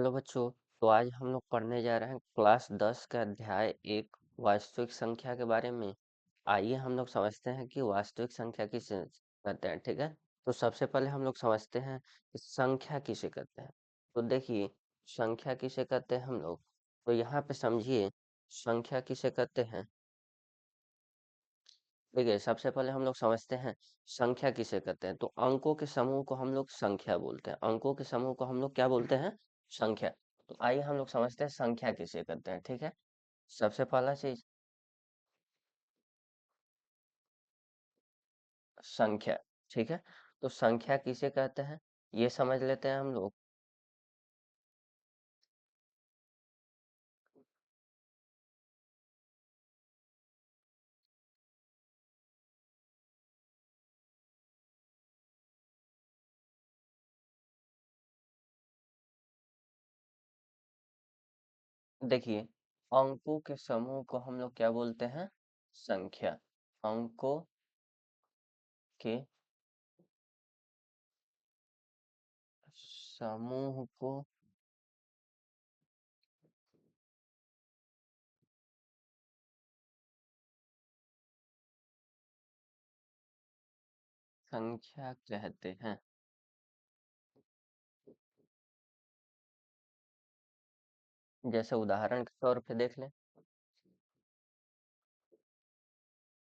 Hello बच्चों। तो आज हम लोग पढ़ने जा रहे हैं क्लास 10 का अध्याय 1 वास्तविक संख्या के बारे में। आइए हम लोग समझते हैं कि वास्तविक संख्या किसे कहते हैं। ठीक है, तो सबसे पहले हम लोग समझते हैं कि संख्या किसे कहते हैं। तो देखिए, संख्या किसे कहते हैं हम लोग, तो यहाँ पे समझिए संख्या किसे कहते हैं। देखिए, सबसे पहले हम लोग समझते हैं संख्या किसे कहते हैं। तो अंकों के समूह को हम लोग संख्या बोलते हैं। अंकों के समूह को हम लोग क्या बोलते हैं? संख्या। तो आइए हम लोग समझते हैं संख्या किसे कहते हैं। ठीक है, सबसे पहला चीज संख्या। ठीक है, तो संख्या किसे कहते हैं ये समझ लेते हैं हम लोग। देखिए, अंकों के समूह को हम लोग क्या बोलते हैं? संख्या। अंकों के समूह को संख्या कहते हैं। जैसे उदाहरण के तौर पे देख लें,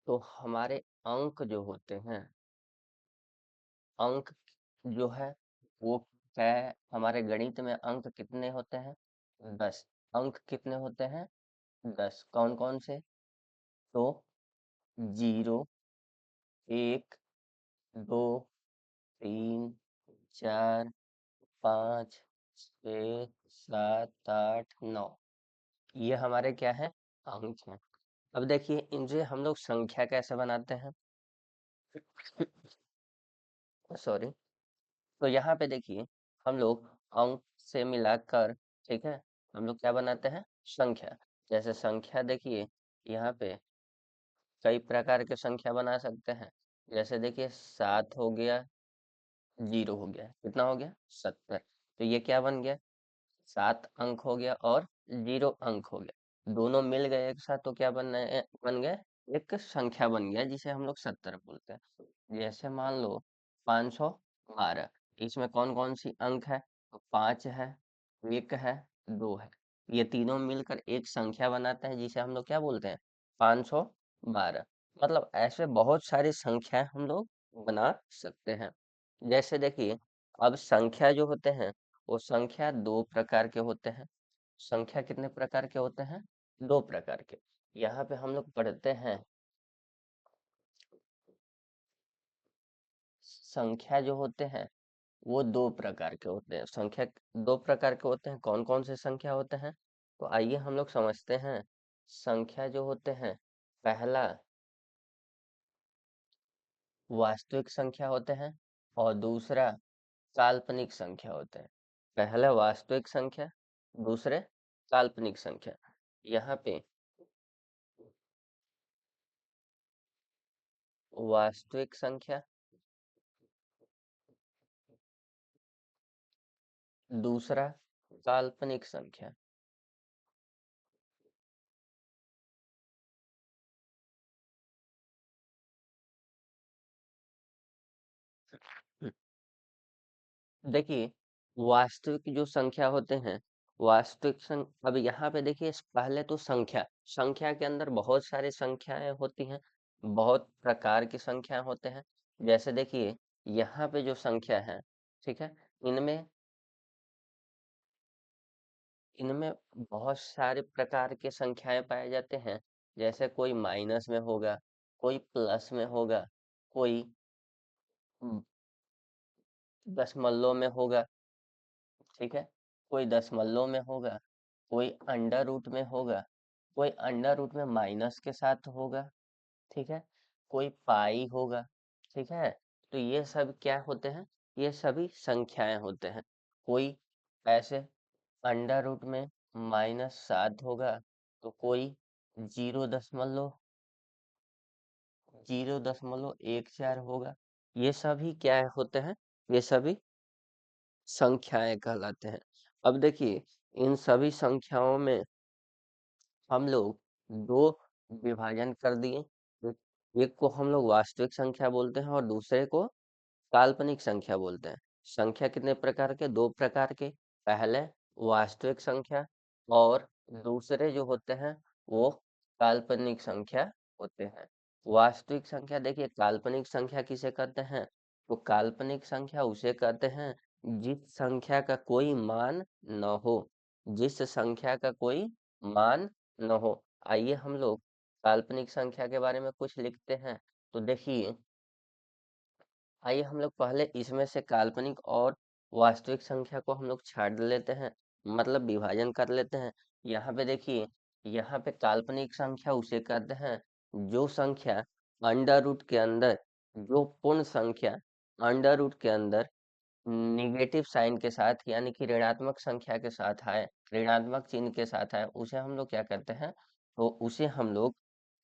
तो हमारे अंक जो होते हैं, अंक जो है वो क्या है? हमारे गणित में अंक कितने होते हैं? 10। अंक कितने होते हैं? 10। कौन कौन से? तो 0, 1, 2, 3, 4, 5, 6, 7, 8, 9, ये हमारे क्या है? अंक हैं। अब देखिए, इनसे हम लोग संख्या कैसे बनाते हैं? सॉरी। तो यहाँ पे देखिए, हम लोग अंक से मिलाकर, ठीक है, हम लोग क्या बनाते हैं? संख्या। जैसे संख्या देखिए, यहाँ पे कई प्रकार के संख्या बना सकते हैं। जैसे देखिए, 7 हो गया, 0 हो गया, कितना हो गया? 70। तो ये क्या बन गया? 7 अंक हो गया और 0 अंक हो गया, दोनों मिल गए एक साथ, तो क्या बन गए? एक संख्या बन गया जिसे हम लोग 70 बोलते हैं। जैसे मान लो 512, इसमें कौन कौन सी अंक है? तो 5 है, 1 है, 2 है, ये तीनों मिलकर एक संख्या बनाते हैं जिसे हम लोग क्या बोलते हैं? 512। मतलब ऐसे बहुत सारी संख्याएं हम लोग बना सकते हैं। जैसे देखिए, अब संख्या जो होते हैं वो संख्या दो प्रकार के होते हैं। संख्या कितने प्रकार के होते हैं? दो प्रकार के। यहाँ पे हम लोग पढ़ते हैं, संख्या जो होते हैं वो दो प्रकार के होते हैं। संख्या दो प्रकार के होते हैं। कौन कौन से संख्या होते हैं? तो आइए हम लोग समझते हैं। संख्या जो होते हैं, पहला वास्तविक संख्या होते हैं और दूसरा काल्पनिक संख्या होते हैं। पहला वास्तविक संख्या, दूसरे काल्पनिक संख्या। यहाँ पे वास्तविक संख्या, दूसरा काल्पनिक संख्या। देखिए, वास्तविक जो संख्या होते हैं, अब यहाँ पे देखिए, पहले तो संख्या, संख्या के अंदर बहुत सारी संख्याएं होती हैं, बहुत प्रकार की संख्या होते हैं। जैसे देखिए, यहाँ पे जो संख्या है, ठीक है, इनमें इनमें बहुत सारे प्रकार के संख्याएं पाए जाते हैं। जैसे कोई माइनस में होगा, कोई प्लस में होगा, कोई दशमलव में होगा, ठीक है, कोई दशमलव में होगा, कोई अंडर रूट में होगा, कोई अंडर रूट में माइनस के साथ होगा, ठीक है, कोई पाई होगा, ठीक है। तो ये सब क्या होते हैं? ये सभी संख्याएं होते हैं। कोई ऐसे अंडर रूट में -7 होगा, तो कोई 0.14 होगा। ये सभी क्या होते हैं? ये सभी संख्याएं कहलाते हैं। अब देखिए, इन सभी संख्याओं में हम लोग दो विभाजन कर दिए। एक को हम लोग वास्तविक संख्या बोलते हैं और दूसरे को काल्पनिक संख्या बोलते हैं। संख्या कितने प्रकार के? दो प्रकार के। पहले वास्तविक संख्या और दूसरे जो होते हैं वो काल्पनिक संख्या होते हैं। वास्तविक संख्या देखिए, काल्पनिक संख्या किसे कहते हैं? तो काल्पनिक संख्या उसे कहते हैं जिस संख्या का कोई मान न हो। जिस संख्या का कोई मान न हो। आइए हम लोग काल्पनिक संख्या के बारे में कुछ लिखते हैं। तो देखिए, आइए हम लोग पहले इसमें से काल्पनिक और वास्तविक संख्या को हम लोग छांट लेते हैं, मतलब विभाजन कर लेते हैं। यहाँ पे देखिए, यहाँ पे काल्पनिक संख्या उसे कहते हैं जो संख्या अंडर रूट के अंदर, जो पूर्ण संख्या अंडर रूट के अंदर निगेटिव साइन के साथ यानी कि ऋणात्मक संख्या के साथ आए, ऋणात्मक चिन्ह के साथ आए, उसे हम लोग क्या कहते हैं? तो उसे हम लोग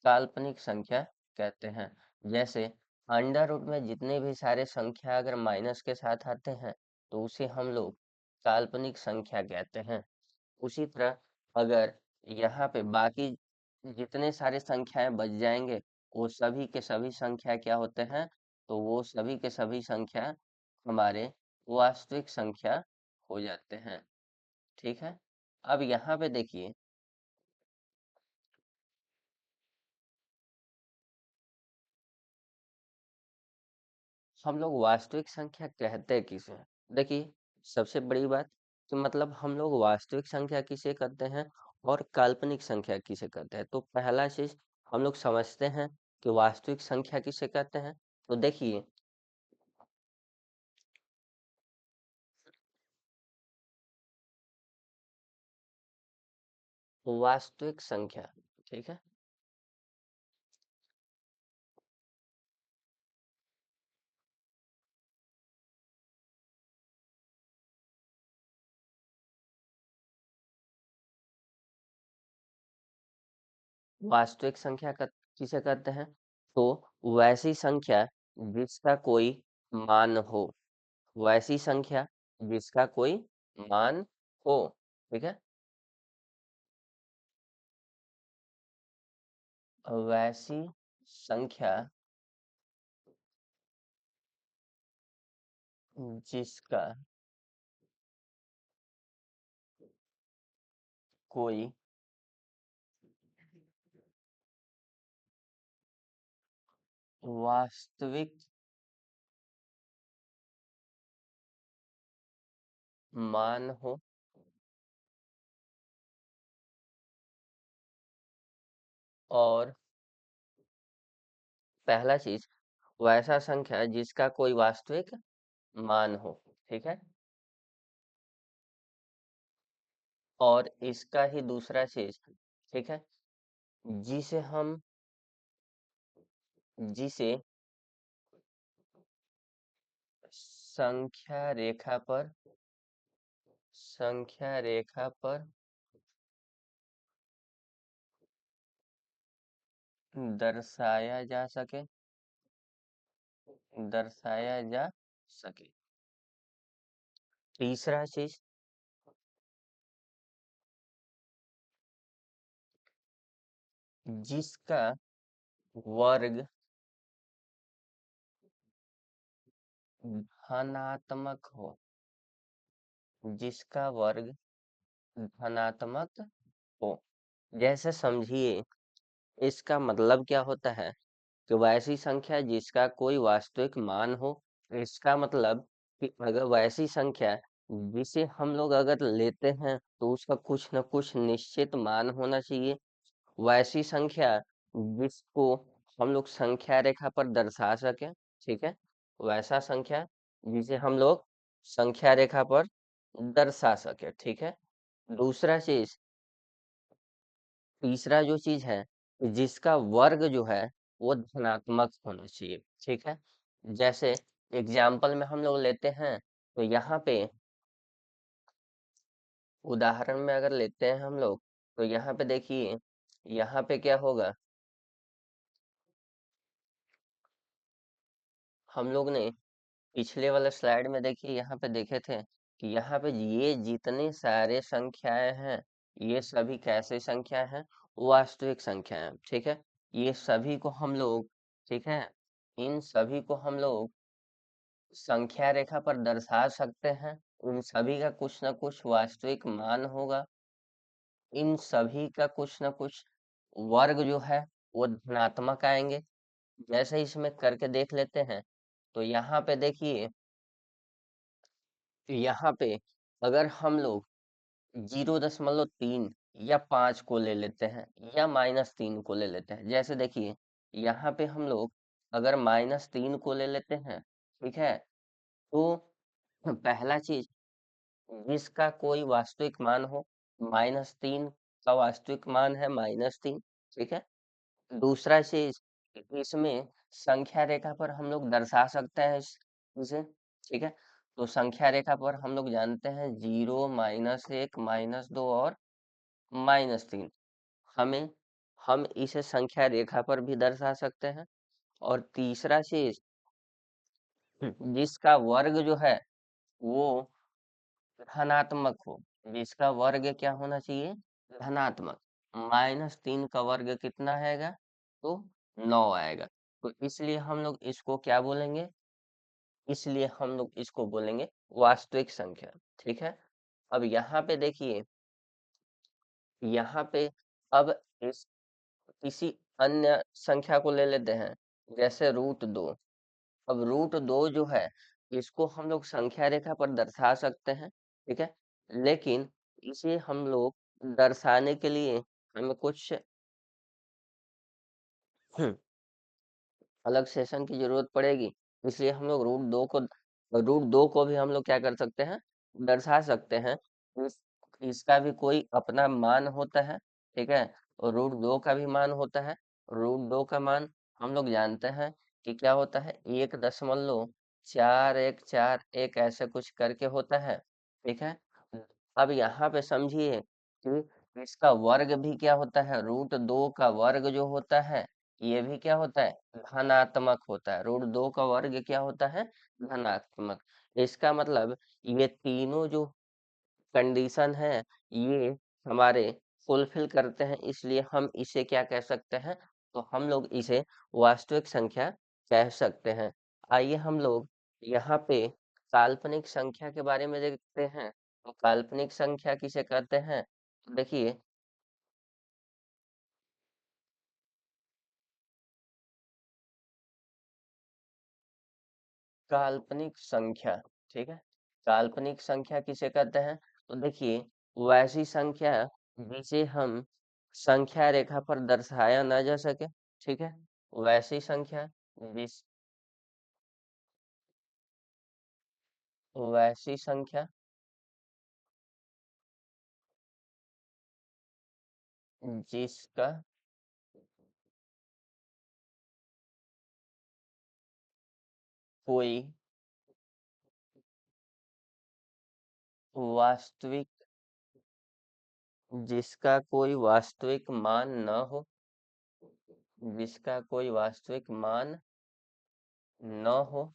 काल्पनिक संख्या कहते हैं। जैसे अंडर रूट में जितने भी सारे संख्या अगर माइनस के साथ आते हैं तो उसे हम लोग काल्पनिक संख्या कहते हैं। उसी तरह अगर यहाँ पे बाकी जितने सारे संख्याएं बच जाएंगे वो सभी के सभी संख्या क्या होते हैं? तो वो सभी के सभी संख्या हमारे वास्तविक संख्या हो जाते हैं। ठीक है। अब यहाँ पे देखिए, हम लोग वास्तविक संख्या कहते किसे? देखिए, सबसे बड़ी बात कि मतलब हम लोग वास्तविक संख्या किसे कहते हैं और काल्पनिक संख्या किसे कहते हैं। तो पहला चीज हम लोग समझते हैं कि वास्तविक संख्या किसे कहते हैं। तो देखिए, वास्तविक संख्या, ठीक है, वास्तविक संख्या किसे कहते हैं? तो वैसी संख्या जिसका कोई मान हो, वैसी संख्या जिसका कोई मान हो। ठीक है, वैसी संख्या जिसका कोई वास्तविक मान हो और पहला चीज वैसा संख्या जिसका कोई वास्तविक मान हो। ठीक है, और इसका ही दूसरा चीज, ठीक है, जिसे हम जिसे संख्या रेखा पर, संख्या रेखा पर दर्शाया जा सके, दर्शाया जा सके। तीसरा चीज, जिसका वर्ग धनात्मक हो, जिसका वर्ग धनात्मक हो। जैसे समझिए, इसका मतलब क्या होता है कि वैसी संख्या जिसका कोई वास्तविक मान हो। इसका मतलब कि अगर वैसी संख्या जिसे हम लोग अगर लेते हैं तो उसका कुछ न कुछ निश्चित मान होना चाहिए। वैसी संख्या जिसको हम लोग संख्या रेखा पर दर्शा सके। ठीक है, वैसा संख्या जिसे हम लोग संख्या रेखा पर दर्शा सके। ठीक है, दूसरा चीज, तीसरा जो चीज है कि जिसका वर्ग जो है वो धनात्मक होना चाहिए। ठीक है, जैसे एग्जाम्पल में हम लोग लेते हैं तो यहाँ पे उदाहरण में अगर लेते हैं हम लोग तो यहाँ पे देखिए, यहाँ पे क्या होगा, हम लोग ने पिछले वाले स्लाइड में देखिए यहाँ पे देखे थे कि यहाँ पे ये जितने सारे संख्याएं हैं, ये सभी कैसे संख्या हैं? वास्तविक संख्या है। ठीक है, ये सभी को हम लोग, ठीक है, इन सभी को हम लोग संख्या रेखा पर दर्शा सकते हैं। उन सभी का कुछ ना कुछ वास्तविक मान होगा। इन सभी का कुछ ना कुछ वर्ग जो है वो धनात्मक आएंगे। जैसे इसमें करके देख लेते हैं, तो यहाँ पे देखिए, यहाँ पे अगर हम लोग 0.3 या 5 को ले लेते हैं या -3 को ले लेते हैं, जैसे देखिए यहाँ पे हम लोग अगर -3 को ले लेते हैं, ठीक है, तो पहला चीज, जिसका कोई वास्तविक मान हो, -3 का वास्तविक मान है -3, ठीक है। दूसरा चीज, इसमें संख्या रेखा पर हम लोग दर्शा सकते हैं इसे, ठीक है। तो संख्या रेखा पर हम लोग जानते हैं 0, -1, -2 और -3। हमें हम इसे संख्या रेखा पर भी दर्शा सकते हैं। और तीसरा चीज, जिसका वर्ग जो है वो धनात्मक हो, जिसका वर्ग क्या होना चाहिए? धनात्मक। -3 का वर्ग कितना आएगा? तो 9 आएगा। तो इसलिए हम लोग इसको क्या बोलेंगे? इसलिए हम लोग इसको बोलेंगे वास्तविक संख्या। ठीक है, अब यहाँ पे देखिए, यहाँ पे अब इस किसी अन्य संख्या को ले लेते हैं, जैसे √2। अब √2 जो है, इसको हम लोग संख्या रेखा पर दर्शा सकते हैं, ठीक है। लेकिन इसे हम लोग दर्शाने के लिए हमें कुछ अलग सेशन की जरूरत पड़ेगी। इसलिए हम लोग √2 को भी हम लोग क्या कर सकते हैं? दर्शा सकते हैं। इस, इसका भी कोई अपना मान होता है, ठीक है। और √2 का भी मान होता है। √2 का मान हम लोग जानते हैं कि क्या होता है, 1.4141 ऐसे कुछ करके होता है, ठीक है। अब यहाँ पे समझिए कि इसका वर्ग भी क्या होता है, √2 का वर्ग जो होता है, ये भी क्या होता है? धनात्मक होता है। √2 का वर्ग क्या होता है? धनात्मक। इसका मतलब ये तीनों जो कंडीशन है, ये हमारे फुलफिल करते हैं, इसलिए हम इसे क्या कह सकते हैं? तो हम लोग इसे वास्तविक संख्या कह सकते हैं। आइए हम लोग यहाँ पे काल्पनिक संख्या के बारे में देखते हैं। तो काल्पनिक संख्या किसे कहते हैं? तो देखिए, काल्पनिक संख्या, ठीक है, काल्पनिक संख्या किसे कहते हैं? तो देखिए, वैसी संख्या जिसे हम संख्या रेखा पर दर्शाया ना जा सके, ठीक है, वैसी संख्या, जिस वैसी संख्या जिसका कोई वास्तविक जिसका कोई वास्तविक मान न हो, जिसका कोई वास्तविक मान न हो।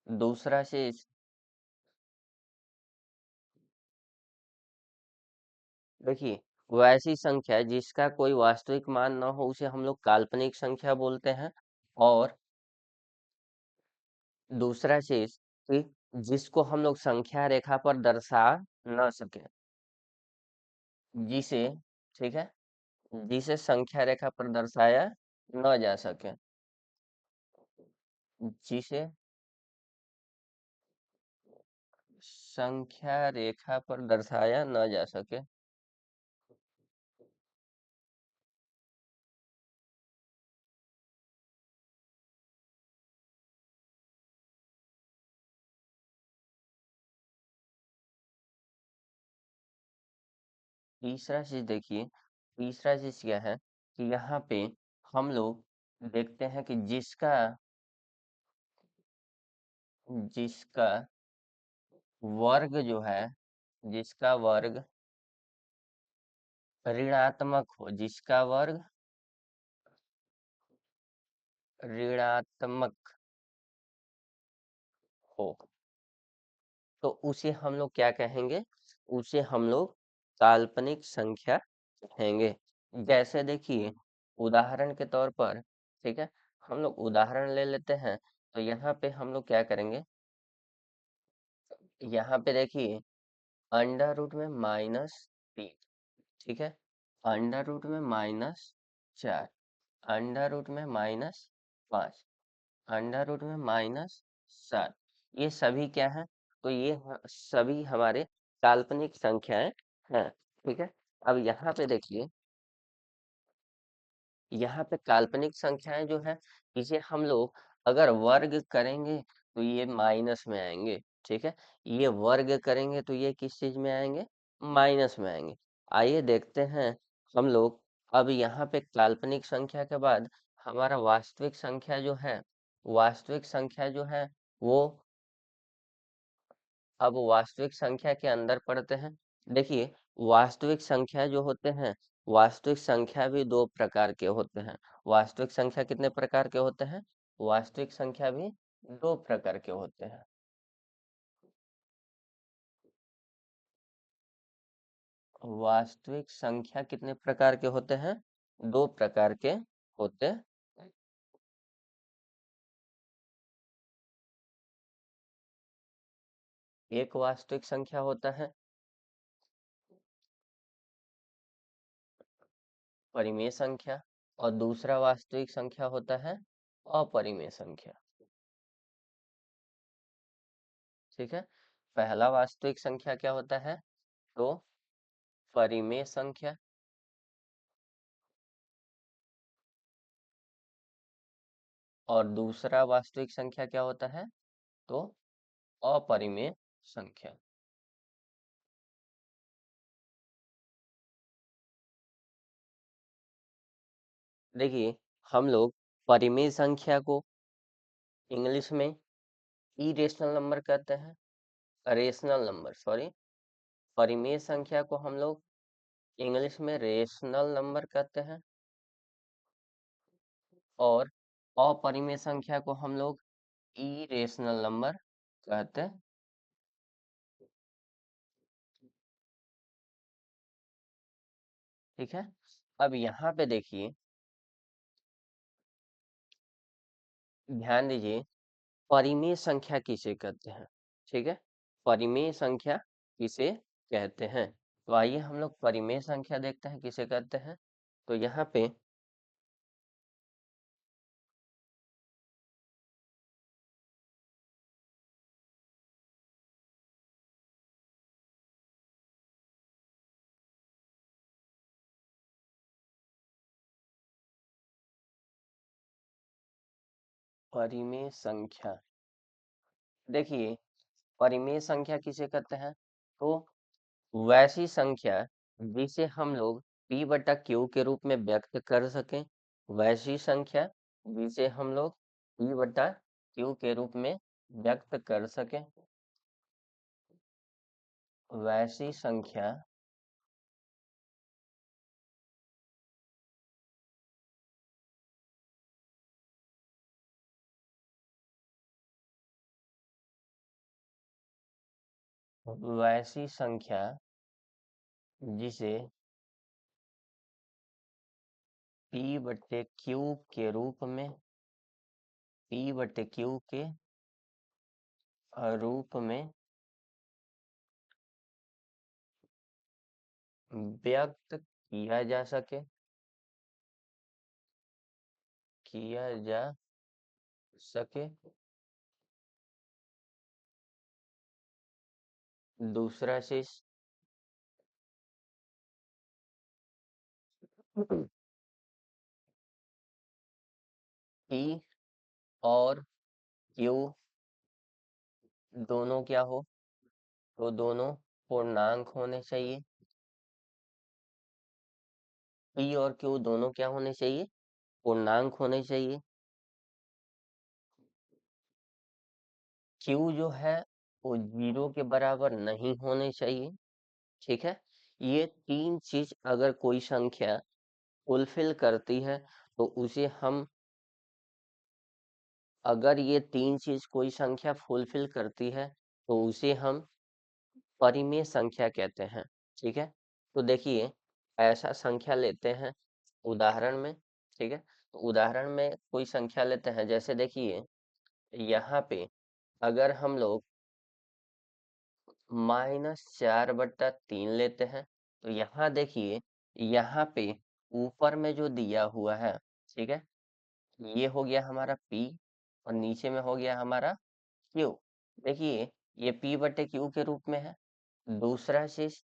दूसरा चीज, देखिए, वैसी संख्या जिसका कोई वास्तविक मान न हो, उसे हम लोग काल्पनिक संख्या बोलते हैं। और दूसरा चीज कि जिसको हम लोग संख्या रेखा पर दर्शा न सके, जिसे, ठीक है, जिसे संख्या रेखा पर दर्शाया न जा सके, जिसे संख्या रेखा पर दर्शाया न जा सके। तीसरा चीज देखिए, तीसरा चीज क्या है कि यहाँ पे हम लोग देखते हैं कि जिसका वर्ग जो है, जिसका वर्ग ऋणात्मक हो, जिसका वर्ग ऋणात्मक हो, तो उसे हम लोग क्या कहेंगे? उसे हम लोग काल्पनिक संख्या कहेंगे। जैसे देखिए, उदाहरण के तौर पर, ठीक है, हम लोग उदाहरण ले लेते हैं। तो यहाँ पे हम लोग क्या करेंगे? यहाँ पे देखिए, अंडर रूट में -3, ठीक है, अंडर रूट में -4, अंडर रूट में -5, अंडर रूट में -7, ये सभी क्या है? तो ये सभी हमारे काल्पनिक संख्याएं हैं। ठीक है, अब यहाँ पे देखिए, यहाँ पे काल्पनिक संख्याएं जो है, इसे हम लोग अगर वर्ग करेंगे तो ये माइनस में आएंगे। ठीक है, ये वर्ग करेंगे तो ये किस चीज में आएंगे? माइनस में आएंगे। आइए देखते हैं हम लोग। अब यहाँ पे काल्पनिक संख्या के बाद हमारा वास्तविक संख्या जो है, वास्तविक संख्या जो है वो, अब वास्तविक संख्या के अंदर पढ़ते हैं। देखिए, वास्तविक संख्या जो होते हैं, वास्तविक संख्या भी दो प्रकार के होते हैं। वास्तविक संख्या कितने प्रकार के होते हैं? वास्तविक संख्या भी दो प्रकार के होते हैं। वास्तविक संख्या कितने प्रकार के होते हैं? दो प्रकार के होते हैं। एक वास्तविक संख्या होता है परिमेय संख्या, और दूसरा वास्तविक संख्या होता है अपरिमेय संख्या। ठीक है, पहला वास्तविक संख्या क्या होता है? तो परिमेय संख्या, और दूसरा वास्तविक संख्या क्या होता है? तो अपरिमेय संख्या। देखिए, हम लोग परिमेय संख्या को इंग्लिश में इरेशनल नंबर कहते हैं, रेशनल नंबर, सॉरी। परिमेय संख्या को हम लोग इंग्लिश में रेशनल नंबर कहते हैं, और अपरिमेय संख्या को हम लोग इरेशनल नंबर कहते हैं। ठीक है, अब यहाँ पे देखिए, ध्यान दीजिए, परिमेय संख्या किसे कहते हैं? ठीक है, परिमेय संख्या किसे कहते हैं? तो आइए हम लोग परिमेय संख्या देखते हैं किसे कहते हैं। तो यहाँ पे परिमेय संख्या, देखिए, परिमेय संख्या किसे कहते हैं? तो वैसी संख्या जिसे हम लोग p बटा q के रूप में व्यक्त कर सकें, वैसी संख्या जिसे हम लोग p बटा q के रूप में व्यक्त कर सकें, वैसी संख्या, वैसी संख्या जिसे p बटे q के रूप में, p बटे q के रूप में व्यक्त किया जा सके, किया जा सके। दूसरा चीज, p और q दोनों क्या हो? तो दोनों पूर्णांक होने चाहिए। p और q दोनों क्या होने चाहिए? पूर्णांक होने चाहिए। q जो है वो 0 के बराबर नहीं होने चाहिए। ठीक है, ये तीन चीज अगर कोई संख्या फुलफिल करती है तो उसे हम, अगर ये तीन चीज कोई संख्या फुलफिल करती है तो उसे हम परिमेय संख्या कहते हैं। ठीक है, तो देखिए ऐसा संख्या लेते हैं उदाहरण में। ठीक है, तो उदाहरण में कोई संख्या लेते हैं, जैसे देखिए यहाँ पे अगर हम लोग -4/3 लेते हैं, तो यहाँ देखिए यहाँ पे ऊपर में जो दिया हुआ है, ठीक है, ये हो गया हमारा P और नीचे में हो गया हमारा Q। देखिए ये P/Q के रूप में है। दूसरा चीज,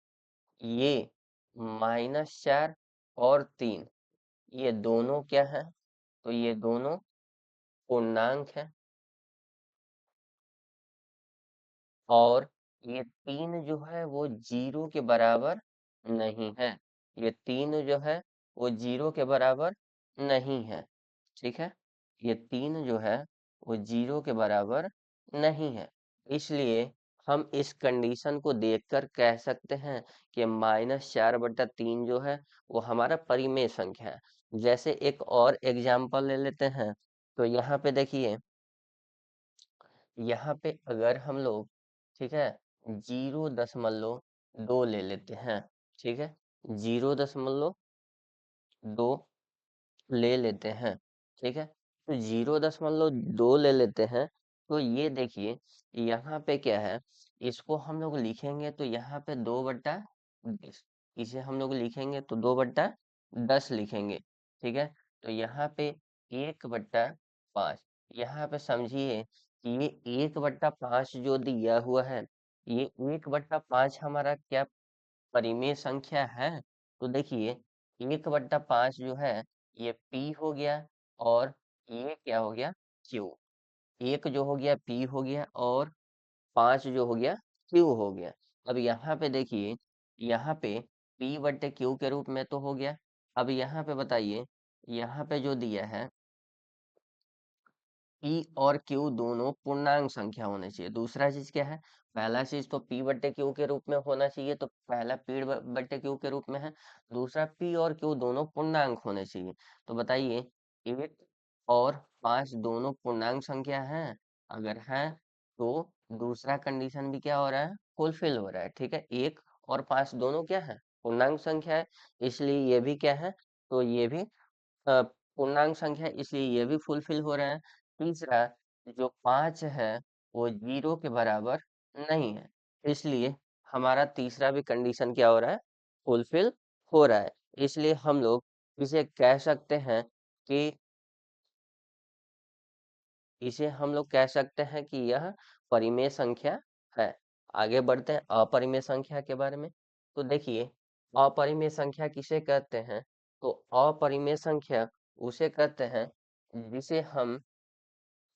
ये -4 और 3, ये दोनों क्या है, तो ये दोनों पूर्णांक है। और ये 3 जो है वो 0 के बराबर नहीं है। ये 3 जो है वो 0 के बराबर नहीं है। ठीक है, ये 3 जो है वो 0 के बराबर नहीं है। इसलिए हम इस कंडीशन को देखकर कह सकते हैं कि -4/3 जो है वो हमारा परिमेय संख्या है। जैसे एक और एग्जाम्पल ले लेते हैं, तो यहाँ पे देखिए, यहाँ पे अगर हम लोग, ठीक है, 0.2 ले लेते हैं। ठीक है, 0.2 ले लेते हैं। ठीक है, तो 0.2 ले लेते हैं। तो ये देखिए यहाँ पे क्या है, इसको हम लोग लिखेंगे तो यहाँ पे 2/10, इसे हम लोग लिखेंगे तो 2/10 लिखेंगे। ठीक है, तो यहाँ पे 1/5, यहाँ पे समझिए कि ये 1/5 जो दिया हुआ है, ये 1/5 हमारा क्या परिमेय संख्या है। तो देखिए 1/5 जो है ये P हो गया, और ये क्या हो गया, Q। एक जो हो गया P हो गया, और 5 जो हो गया Q हो गया। अब यहाँ पे देखिए, यहाँ पे P/Q के रूप में तो हो गया। अब यहाँ पे बताइए, यहाँ पे जो दिया है P और Q दोनों पूर्णांक संख्या होने चाहिए। दूसरा चीज क्या है, पहला चीज तो P/Q के रूप में होना चाहिए, तो पहला P/Q के रूप में है। दूसरा P और Q दोनों पूर्णांक होने चाहिए। तो बताइए 1 और 5 दोनों पूर्णांक संख्या हैं? अगर है तो दूसरा कंडीशन भी क्या हो रहा है, फुलफिल हो रहा है। ठीक है, 1 और 5 दोनों क्या है, पूर्णांक संख्या है, इसलिए ये भी क्या है, तो ये भी पूर्णांक संख्या है, इसलिए ये भी फुलफिल हो रहा है। तीसरा, जो 5 है वो 0 के बराबर नहीं है, इसलिए हमारा तीसरा भी कंडीशन क्या हो रहा है, फुलफिल हो रहा है। इसलिए हम लोग इसे कह सकते हैं कि कि यह परिमेय संख्या है। आगे बढ़ते हैं अपरिमेय संख्या के बारे में। तो देखिए अपरिमेय संख्या किसे कहते हैं, तो अपरिमेय संख्या उसे कहते हैं जिसे हम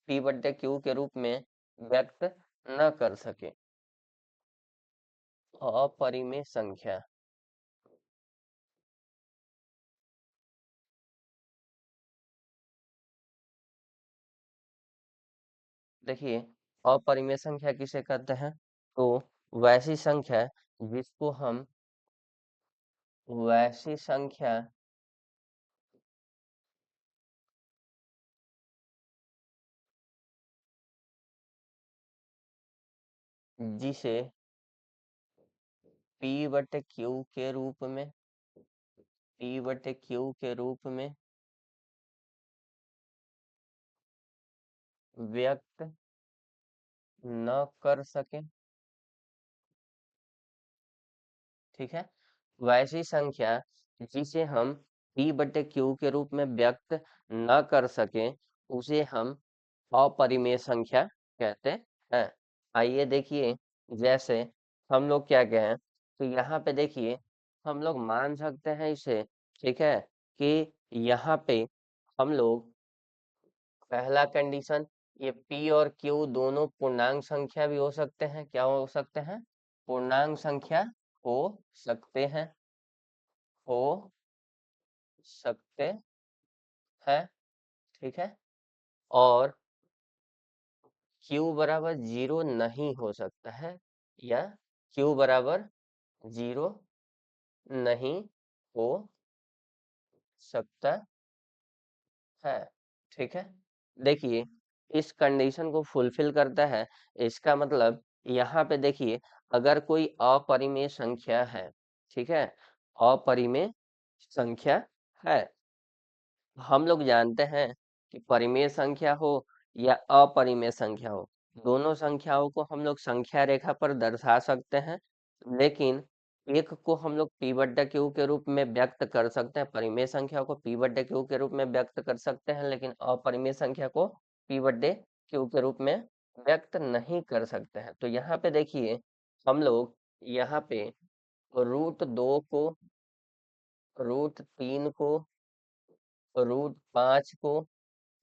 P/Q के रूप में व्यक्त न कर सके। अपरिमेय संख्या, देखिए अपरिमेय संख्या किसे कहते हैं, तो वैसी संख्या जिसको हम वैसी संख्या जिसे P/Q के रूप में P/Q के रूप में व्यक्त न कर सके। ठीक है, वैसी संख्या जिसे हम P/Q के रूप में व्यक्त न कर सके, उसे हम अपरिमेय संख्या कहते हैं। आइए देखिए, जैसे हम लोग क्या कहें, तो यहाँ पे देखिए हम लोग मान सकते हैं इसे, ठीक है, कि यहाँ पे हम लोग पहला कंडीशन, ये P और Q दोनों पूर्णांक संख्या भी हो सकते हैं। क्या हो सकते हैं, पूर्णांक संख्या हो सकते हैं, हो सकते हैं। ठीक है, और Q बराबर 0 नहीं हो सकता है, या Q बराबर 0 नहीं हो सकता है। ठीक है, देखिए इस कंडीशन को फुलफिल करता है, इसका मतलब यहाँ पे देखिए, अगर कोई अपरिमेय संख्या है, ठीक है, अपरिमेय संख्या है, हम लोग जानते हैं कि परिमेय संख्या हो या अपरिमेय संख्या हो, दोनों संख्याओं को हम लोग संख्या रेखा पर दर्शा सकते हैं। लेकिन एक को हम लोग पी बट्टा क्यू के रूप में व्यक्त कर सकते हैं, परिमेय संख्या को पी बट्टे क्यू के रूप में व्यक्त कर सकते हैं, लेकिन अपरिमेय संख्या को पी बट्टे क्यू के रूप में व्यक्त नहीं कर सकते हैं। तो यहाँ पे देखिए, हम लोग यहाँ पे √2 को, √3 को, √5 को,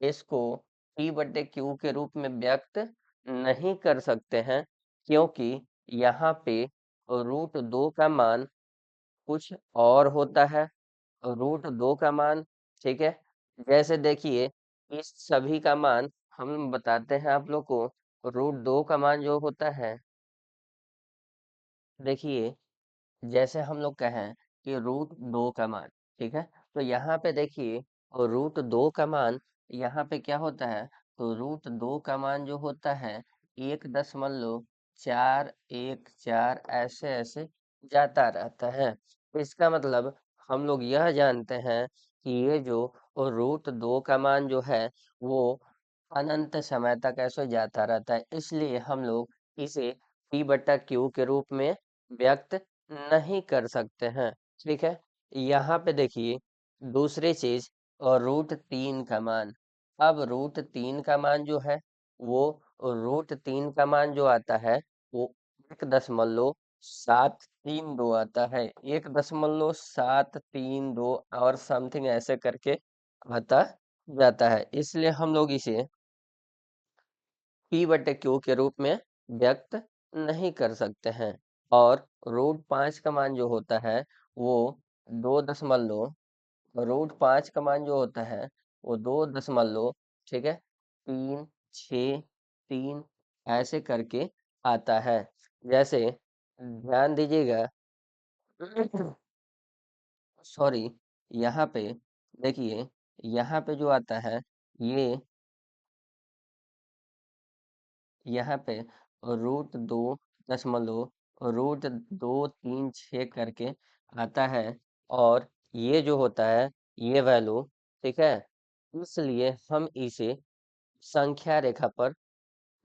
इसको पी बट्टे क्यू के रूप में व्यक्त नहीं कर सकते हैं, क्योंकि यहाँ पे √2 का मान कुछ और होता है। √2 का मान, ठीक है, जैसे देखिए, इस सभी का मान हम बताते हैं आप लोग को। √2 का मान जो होता है, देखिए, जैसे हम लोग कहें कि √2 का मान, ठीक है, तो यहाँ पे देखिए, और √2 का मान यहाँ पे क्या होता है, तो √2 का मान जो होता है 1.414 ऐसे ऐसे जाता रहता है। तो इसका मतलब हम लोग यह जानते हैं कि ये जो √2 का मान जो है वो अनंत समय तक ऐसे जाता रहता है, इसलिए हम लोग इसे पी बट्टा क्यू के रूप में व्यक्त नहीं कर सकते हैं। ठीक है, यहाँ पे देखिए, दूसरी चीज, और √3 का मान। अब √3 का मान जो है वो, √3 का मान जो आता है वो 1.732 आता है, 1.732 और समथिंग ऐसे करके आता जाता है, इसलिए हम लोग इसे पी बटे क्यू के रूप में व्यक्त नहीं कर सकते हैं। और √5 का मान जो होता है वो 2 दशमलव, √5 का मान जो होता है वो 2 दशमलव, ठीक है, 363 ऐसे करके आता है। जैसे ध्यान दीजिएगा, सॉरी, यहाँ पे देखिए, यहाँ पे जो आता है ये, यहाँ पे √2.236 करके आता है। और ये जो होता है, ये वैल्यू, ठीक है, इसलिए हम इसे संख्या रेखा पर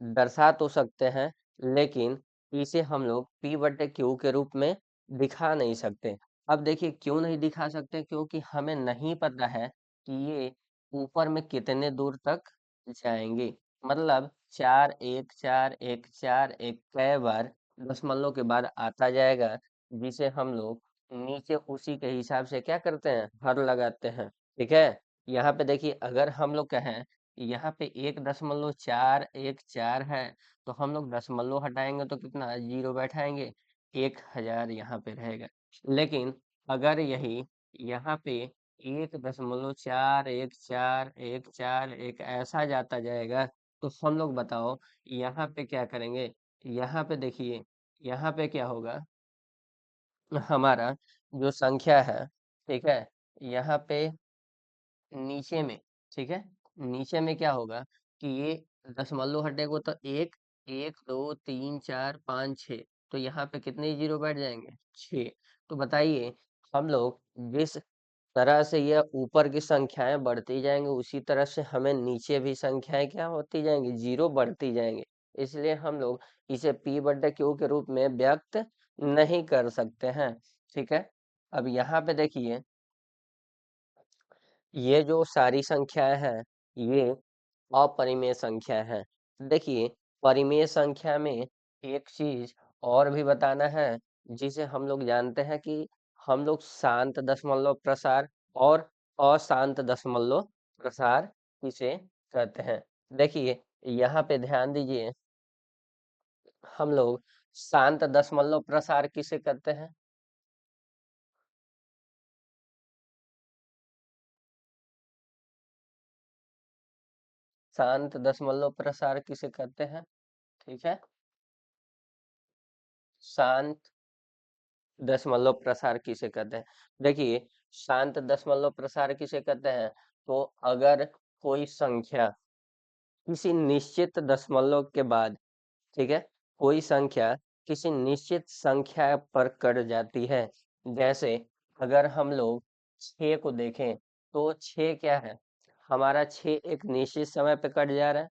दर्शा तो सकते हैं, लेकिन इसे हम लोग पी बटे क्यू के रूप में दिखा नहीं सकते। अब देखिए, क्यों नहीं दिखा सकते, क्योंकि हमें नहीं पता है कि ये ऊपर में कितने दूर तक जाएंगे। मतलब 4 1 4 1 4 1 कई बार दशमलव के बाद आता जाएगा, जिसे हम लोग नीचे उसी के हिसाब से क्या करते हैं, हर लगाते हैं। ठीक है, यहाँ पे देखिए, अगर हम लोग कहें यहाँ पे 1.414 है, तो हम लोग दशमलव हटाएंगे तो कितना जीरो बैठाएंगे, 1000 यहाँ पे रहेगा। लेकिन अगर यही यहाँ पे 1.414 ऐसा जाता जाएगा, तो हम लोग बताओ यहाँ पे क्या करेंगे। यहाँ पे देखिए, यहाँ पे क्या होगा, हमारा जो संख्या है, ठीक है, यहाँ पे नीचे में, ठीक है, नीचे में क्या होगा कि ये दशमलव हटेगा तो एक, 1 2 3 4 5 6, तो यहाँ पे कितने जीरो बैठ जाएंगे, 6। तो बताइए, हम लोग जिस तरह से यह ऊपर की संख्याएं बढ़ती जाएंगी, उसी तरह से हमें नीचे भी संख्याएं क्या होती जाएंगी, जीरो बढ़ती जाएंगे। इसलिए हम लोग इसे पी बटे क्यू के रूप में व्यक्त नहीं कर सकते हैं। ठीक है, अब यहाँ पे देखिए, ये जो सारी संख्याएं हैं, ये अपरिमेय संख्या है। देखिए, परिमेय संख्या में एक चीज और भी बताना है, जिसे हम लोग जानते हैं कि हम लोग शांत दशमलव प्रसार और अशांत दशमलव प्रसार किसे कहते हैं। देखिए, यहाँ पे ध्यान दीजिए, हम लोग शांत दशमलव प्रसार किसे कहते हैं, शांत दशमलव प्रसार किसे कहते हैं, ठीक है, शांत दशमलव प्रसार किसे कहते हैं। देखिए, शांत दशमलव प्रसार किसे कहते हैं, तो अगर कोई संख्या किसी निश्चित दशमलव के बाद, ठीक है, कोई संख्या किसी निश्चित संख्या पर कट जाती है। जैसे अगर हम लोग 6 को देखें तो 6 क्या है, हमारा 6 एक निश्चित समय पे कट जा रहा है।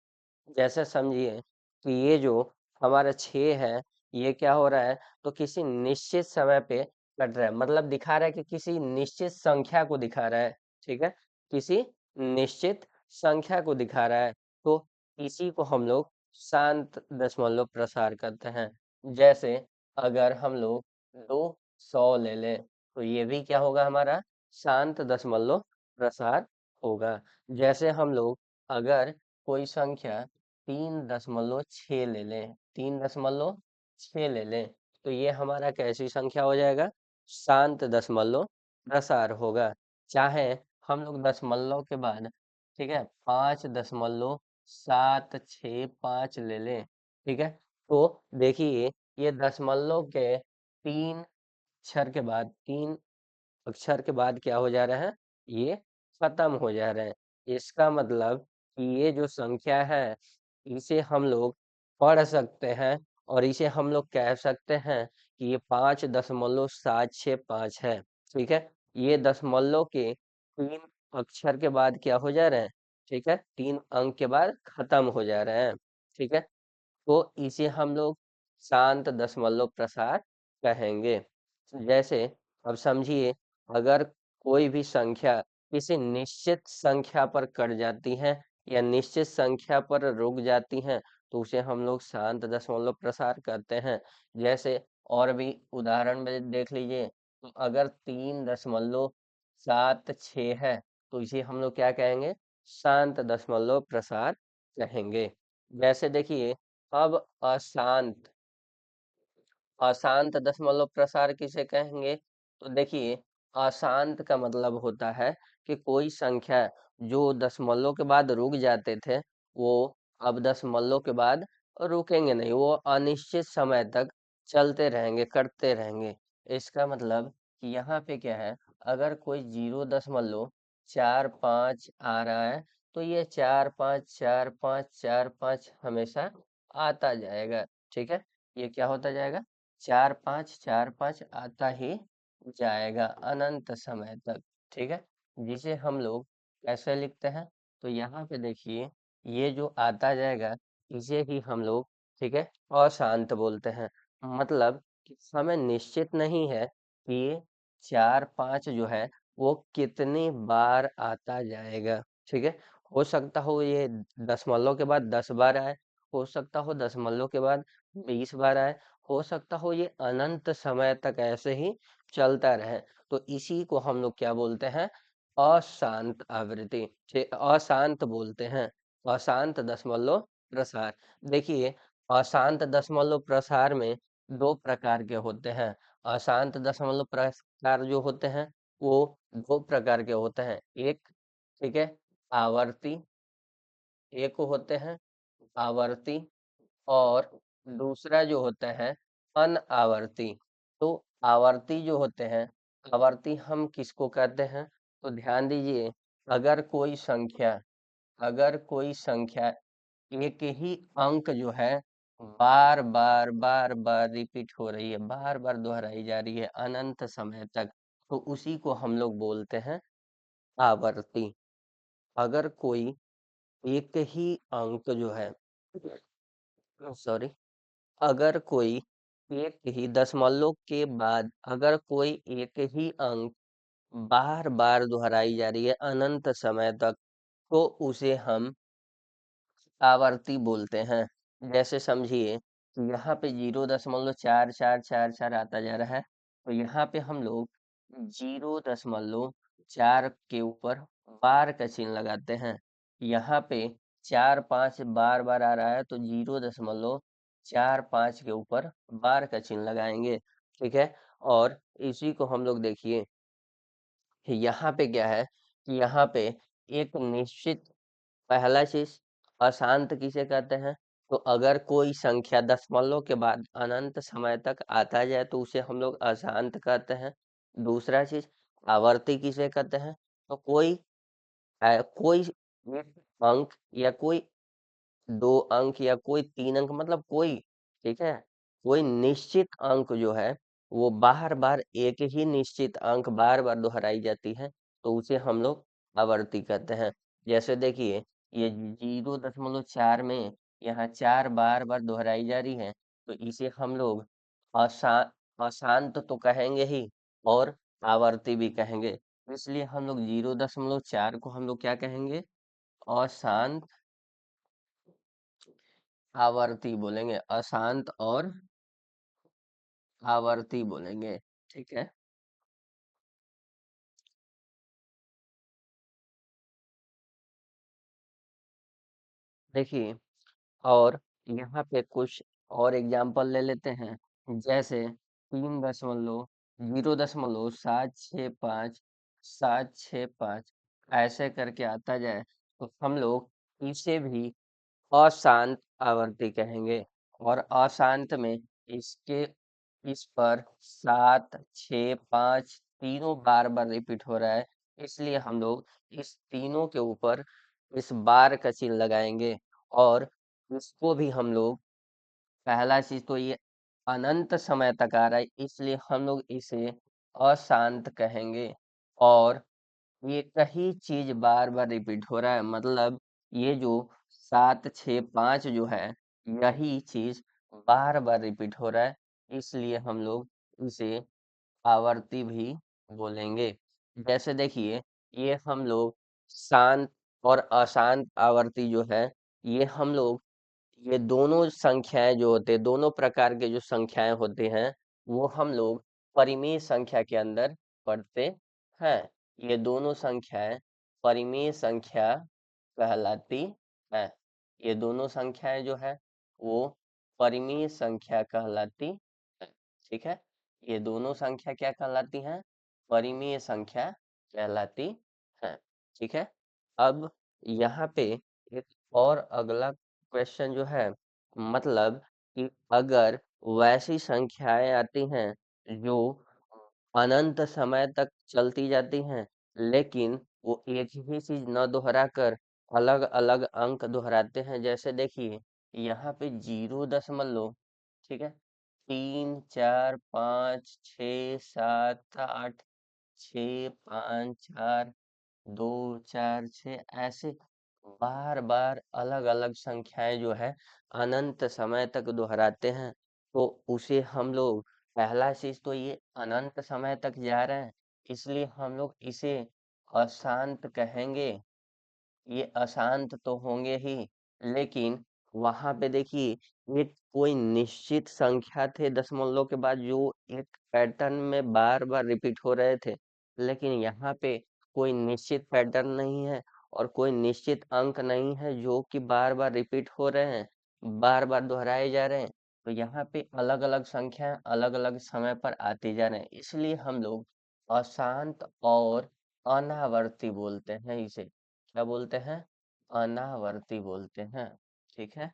जैसे समझिए कि ये जो हमारा 6 है, ये क्या हो रहा है, तो किसी निश्चित समय पे कट रहा है, मतलब दिखा रहा है कि किसी निश्चित संख्या को दिखा रहा है। ठीक है, किसी निश्चित संख्या को दिखा रहा है। तो इसी को हम लोग शांत दशमलव प्रसार करते हैं। जैसे अगर हम लोग 200 ले लें तो ये भी क्या होगा, हमारा शांत दशमलव प्रसार होगा। जैसे हम लोग अगर कोई संख्या 3.6 ले लें, 3.6 ले लें, तो ये हमारा कैसी संख्या हो जाएगा, शांत दशमलव प्रसार होगा। चाहे हम लोग दशमलव के बाद, ठीक है, 5.765 ले लें, ठीक है, तो देखिए ये दशमलव के 3 अक्षर के बाद क्या हो जा रहा है, ये खत्म हो जा रहा है। इसका मतलब कि ये जो संख्या है, इसे हम लोग पढ़ सकते हैं और इसे हम लोग कह सकते हैं कि ये 5.765 है। ठीक है, ये दशमलव के 3 अक्षर के बाद क्या हो जा रहा है, ठीक है, 3 अंक के बाद खत्म हो जा रहा है। ठीक है, तो इसे हम लोग शांत दशमलव प्रसार कहेंगे। जैसे अब समझिए, अगर कोई भी संख्या किसी निश्चित संख्या पर कट जाती है या निश्चित संख्या पर रुक जाती है, तो उसे हम लोग शांत दशमलव प्रसार करते हैं। जैसे और भी उदाहरण में देख लीजिए, तो अगर 3.76 है तो इसे हम लोग क्या कहेंगे, शांत दशमलव प्रसार कहेंगे। जैसे देखिए, अब अशांत अशांत दशमलव प्रसार किसे कहेंगे, तो देखिए अशांत का मतलब होता है कि कोई संख्या जो दशमलव के बाद रुक जाते थे, वो अब दशमलव के बाद रुकेंगे नहीं, वो अनिश्चित समय तक चलते रहेंगे, करते रहेंगे। इसका मतलब कि यहाँ पे क्या है, अगर कोई 0.45 आ रहा है तो ये 4 5 4 5 4 5 हमेशा आता जाएगा। ठीक है, ये क्या होता जाएगा, 4 5 4 5 आता ही जाएगा अनंत समय तक। ठीक है, जिसे हम लोग कैसे लिखते हैं, तो यहाँ पे देखिए ये जो आता जाएगा, इसे ही हम लोग, ठीक है, अशांत बोलते हैं। मतलब कि समय निश्चित नहीं है कि ये 4 5 जो है वो कितनी बार आता जाएगा। ठीक है, हो सकता हो ये दशमलव के बाद 10 बार आए, हो सकता हो दशमलव के बाद 20 बार आए, हो सकता हो ये अनंत समय तक ऐसे ही चलता रहे। तो इसी को हम लोग क्या बोलते हैं, अशांत आवृत्ति, अशांत बोलते हैं, अशांत दशमलव प्रसार। देखिए अशांत दशमलव प्रसार में 2 प्रकार के होते हैं। अशांत दशमलव प्रसार जो होते हैं वो 2 प्रकार के होते हैं। एक, ठीक है, आवर्ती, एक होते हैं आवर्ती, और दूसरा जो होता है अनावर्ती। तो आवर्ती जो होते हैं, आवर्ती हम किसको कहते हैं, तो ध्यान दीजिए, अगर कोई संख्या अगर कोई संख्या एक ही अंक जो है बार बार रिपीट हो रही है, बार बार दोहराई जा रही है अनंत समय तक, तो उसी को हम लोग बोलते हैं आवर्ती। अगर कोई एक ही अंक जो है, सॉरी, अगर कोई एक ही दशमलव के बाद अगर कोई एक ही अंक बार बार दोहराई जा रही है अनंत समय तक, तो उसे हम आवर्ती बोलते हैं। जैसे समझिए कि यहाँ पे 0.4444 आता जा रहा है, तो यहाँ पे हम लोग 0.4 के ऊपर बार का चिन्ह लगाते हैं। यहाँ पे 4 5 बार बार आ रहा है, तो 0.45 के ऊपर बार का चिन्ह लगाएंगे। ठीक है, और इसी को हम लोग देखिए, यहाँ पे क्या है कि यहाँ पे एक निश्चित, पहला चीज, अशांत किसे कहते हैं, तो अगर कोई संख्या दशमलव के बाद अनंत समय तक आता जाए तो उसे हम लोग अशांत कहते हैं। दूसरा चीज, आवर्ती किसे कहते हैं, तो कोई एक अंक या कोई 2 अंक या कोई 3 अंक, मतलब कोई ठीक है। कोई निश्चित अंक जो है वो बार बार एक ही निश्चित अंक बार बार दोहराई जाती है, तो उसे हम लोग आवर्ती कहते हैं। जैसे देखिए, ये 0.4 में यहाँ 4 बार बार दोहराई जा रही है, तो इसे हम लोग अशा अशांत तो कहेंगे ही, और आवर्ती भी कहेंगे। इसलिए हम लोग 0.4 को हम लोग क्या कहेंगे? अशांत आवर्ती बोलेंगे, अशांत और आवर्ती बोलेंगे। ठीक है। देखिए, और यहाँ पे कुछ और एग्जाम्पल ले लेते हैं। जैसे 3.0.765 ऐसे करके आता जाए, तो हम लोग इसे भी अशांत आवर्ती कहेंगे। और अशांत में इसके इस पर 7, 6, 5 तीनों बार बार रिपीट हो रहा है, इसलिए हम लोग इस तीनों के ऊपर इस बार का चिन्ह लगाएंगे। और इसको भी हम लोग, पहला चीज तो ये अनंत समय तक आ रहा है, इसलिए हम लोग इसे अशांत कहेंगे। और ये कई चीज बार बार रिपीट हो रहा है, मतलब ये जो 7, 6, 5 जो है, यही चीज बार बार रिपीट हो रहा है, इसलिए हम लोग इसे आवर्ती भी बोलेंगे। जैसे देखिए, ये हम लोग शांत और अशांत आवर्ती जो है, ये हम लोग, ये दोनों संख्याएं जो होते हैं, दोनों प्रकार के जो संख्याएं होते हैं, वो हम लोग परिमेय संख्या के अंदर पढ़ते हैं। ये दोनों संख्याएं परिमेय संख्या कहलाती हैं। ये दोनों संख्याएं जो है वो परिमेय संख्या कहलाती हैं। ठीक है। ये दोनों संख्या क्या कहलाती हैं? परिमेय संख्या कहलाती हैं। ठीक है। अब यहाँ पे एक और अगला क्वेश्चन जो है, मतलब कि अगर वैसी संख्याएं आती हैं जो अनंत समय तक चलती जाती हैं, लेकिन वो एक ही चीज न दोहरा कर अलग अलग अंक दोहराते हैं। जैसे देखिए, यहाँ पे 0 दशमलव, ठीक है, 3, 4, 5, 6, 7, 8, 6, 5, 4, 2, 4, 6 ऐसे बार बार अलग अलग संख्याएं जो है अनंत समय तक दोहराते हैं, तो उसे हम लोग, पहला चीज तो ये अनंत समय तक जा रहे हैं, इसलिए हम लोग इसे अशांत कहेंगे। ये अशांत तो होंगे ही, लेकिन वहां पे देखिए, ये कोई निश्चित संख्या थे दशमलव के बाद जो एक पैटर्न में बार बार रिपीट हो रहे थे, लेकिन यहाँ पे कोई निश्चित पैटर्न नहीं है और कोई निश्चित अंक नहीं है जो कि बार बार रिपीट हो रहे हैं, बार बार दोहराए जा रहे हैं। तो यहाँ पे अलग अलग संख्या अलग अलग समय पर आती जा रहे हैं, इसलिए हम लोग अशांत और अनावर्ती बोलते हैं इसे। क्या बोलते हैं? अनावर्ती बोलते हैं। ठीक है।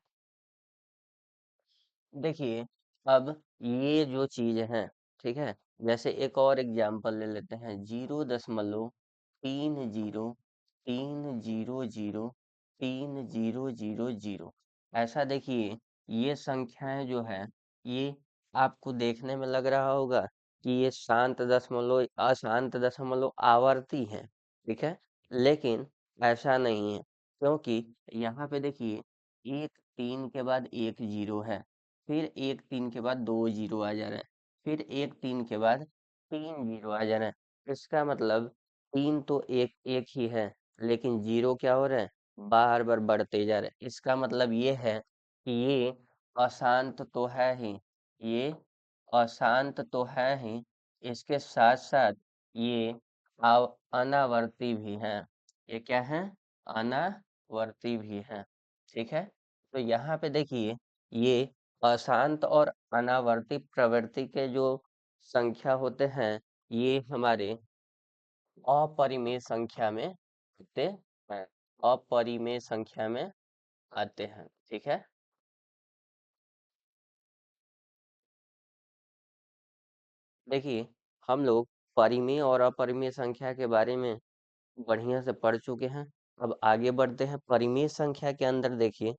देखिए, अब ये जो चीज है, ठीक है, जैसे एक और एग्जांपल ले लेते हैं, 0.30300300। ऐसा देखिए, ये संख्याएं जो है, ये आपको देखने में लग रहा होगा कि ये शांत दशमलव अशांत दशमलव आवर्ती है, ठीक है, लेकिन ऐसा नहीं है, क्योंकि यहाँ पे देखिए, एक 3 के बाद एक 0 है, फिर एक 3 के बाद दो 0 आ जा रहा है, फिर एक 3 के बाद तीन 0 आ जा रहा है। इसका मतलब 3 तो एक एक ही है, लेकिन 0 क्या हो रहा है? बार बार बढ़ते जा रहे हैं। इसका मतलब ये है कि ये अशांत तो है ही, ये अशांत तो है ही, इसके साथ साथ ये अनावर्ती भी हैं। ये क्या है? अनावर्ती भी हैं। ठीक है। तो यहाँ पे देखिए, ये अशांत और अनावर्ती प्रवृत्ति के जो संख्या होते हैं, ये हमारे अपरिमेय संख्या में आते हैं, अपरिमेय संख्या में आते हैं। ठीक है। देखिए, हम लोग परिमेय और अपरिमेय संख्या के बारे में बढ़िया से पढ़ चुके हैं। अब आगे बढ़ते हैं परिमेय संख्या के अंदर। देखिए,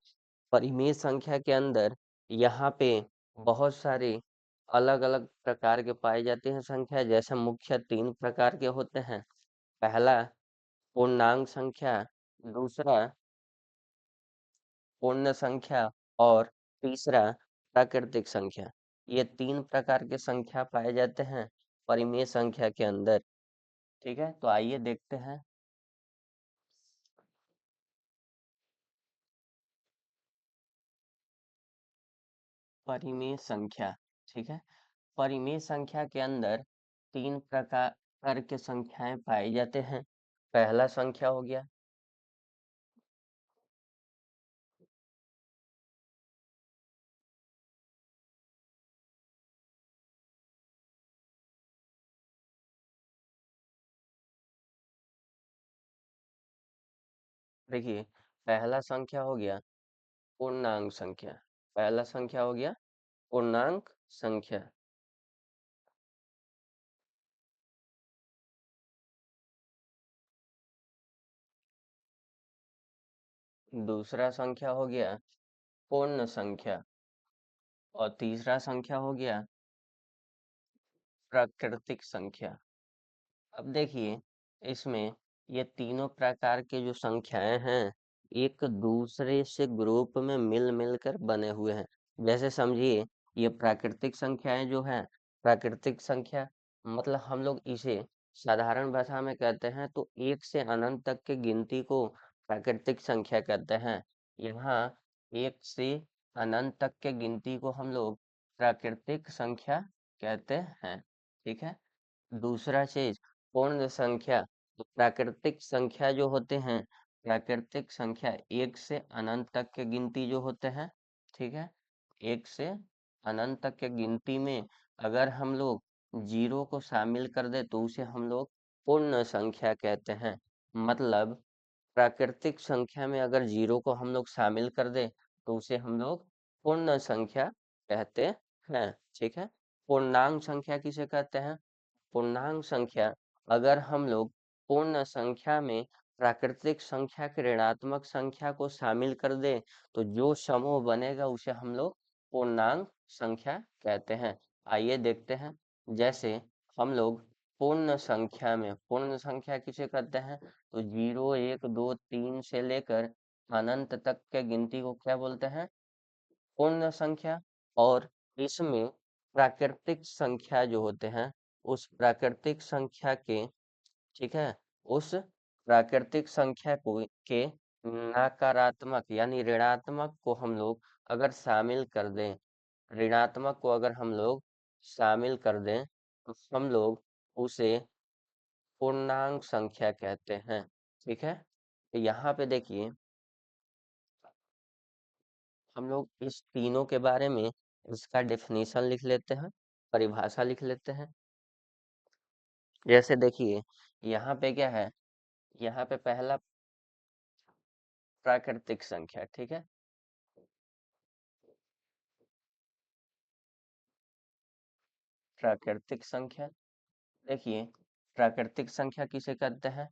परिमेय संख्या के अंदर यहाँ पे बहुत सारी अलग अलग प्रकार के पाई जाती हैं संख्या, जैसे मुख्य तीन प्रकार के होते हैं। पहला पूर्णांक संख्या, दूसरा पूर्ण संख्या, और तीसरा प्राकृतिक संख्या। ये तीन प्रकार के संख्या पाए जाते हैं परिमेय संख्या के अंदर। ठीक है, तो आइए देखते हैं। परिमेय संख्या। ठीक है, परिमेय संख्या के अंदर तीन प्रकार के संख्याएं पाई जाते हैं। पहला संख्या हो गया, देखिए, पहला संख्या हो गया पूर्णांक संख्या। पहला संख्या हो गया पूर्णांक संख्या। दूसरा संख्या हो गया पूर्ण संख्या। और तीसरा संख्या हो गया प्राकृतिक संख्या। अब देखिए, इसमें ये तीनों प्रकार के जो संख्याएं हैं, एक दूसरे से ग्रुप में मिल मिलकर बने हुए हैं। जैसे समझिए, ये प्राकृतिक संख्याएं जो है, प्राकृतिक संख्या मतलब हम लोग इसे साधारण भाषा में कहते हैं तो एक से अनंत तक की गिनती को प्राकृतिक संख्या कहते हैं। यहाँ एक से अनंत तक के गिनती को हम लोग प्राकृतिक संख्या कहते हैं। ठीक है, दूसरा चीज पूर्ण संख्या। तो प्राकृतिक संख्या जो होते हैं, प्राकृतिक संख्या एक से अनंत तक के गिनती जो होते हैं, ठीक है, एक से अनंत तक के गिनती में अगर हम लोग जीरो को शामिल कर दे तो उसे हम लोग पूर्ण संख्या कहते हैं। मतलब प्राकृतिक संख्या में अगर जीरो को हम लोग शामिल कर दे तो उसे हम लोग पूर्ण संख्या कहते हैं। ठीक है, पूर्णांक संख्या किसे कहते हैं? पूर्णांक संख्या, अगर हम लोग पूर्ण संख्या में प्राकृतिक संख्या के ऋणात्मक संख्या को शामिल कर दें तो जो समूह बनेगा उसे हम लोग पूर्णांक संख्या कहते हैं। आइए देखते हैं। जैसे हम लोग पूर्ण संख्या किसे कहते हैं? तो जीरो एक दो तीन से लेकर अनंत तक के गिनती को क्या बोलते हैं? पूर्ण संख्या। और इसमें प्राकृतिक संख्या जो होते हैं, उस प्राकृतिक संख्या के, ठीक है, उस प्राकृतिक संख्या को के नकारात्मक यानी ऋणात्मक को हम लोग अगर शामिल कर दें, ऋणात्मक को अगर हम लोग शामिल कर दें तो हम लोग उसे पूर्णांक संख्या कहते हैं। ठीक है, तो यहाँ पे देखिए, हम लोग इस तीनों के बारे में इसका डेफिनेशन लिख लेते हैं, परिभाषा लिख लेते हैं। जैसे देखिए, यहाँ पे क्या है, यहाँ पे पहला प्राकृतिक संख्या। ठीक है, प्राकृतिक संख्या, देखिए, प्राकृतिक संख्या किसे कहते हैं?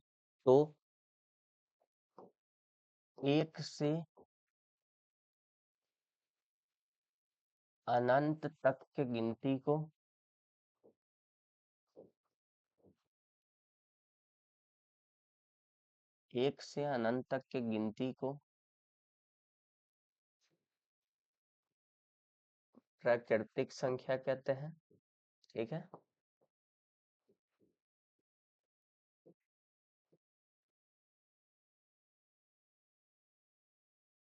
तो एक से अनंत तक के गिनती को एक से अनंत तक के गिनती को प्राकृतिक संख्या कहते हैं। ठीक है,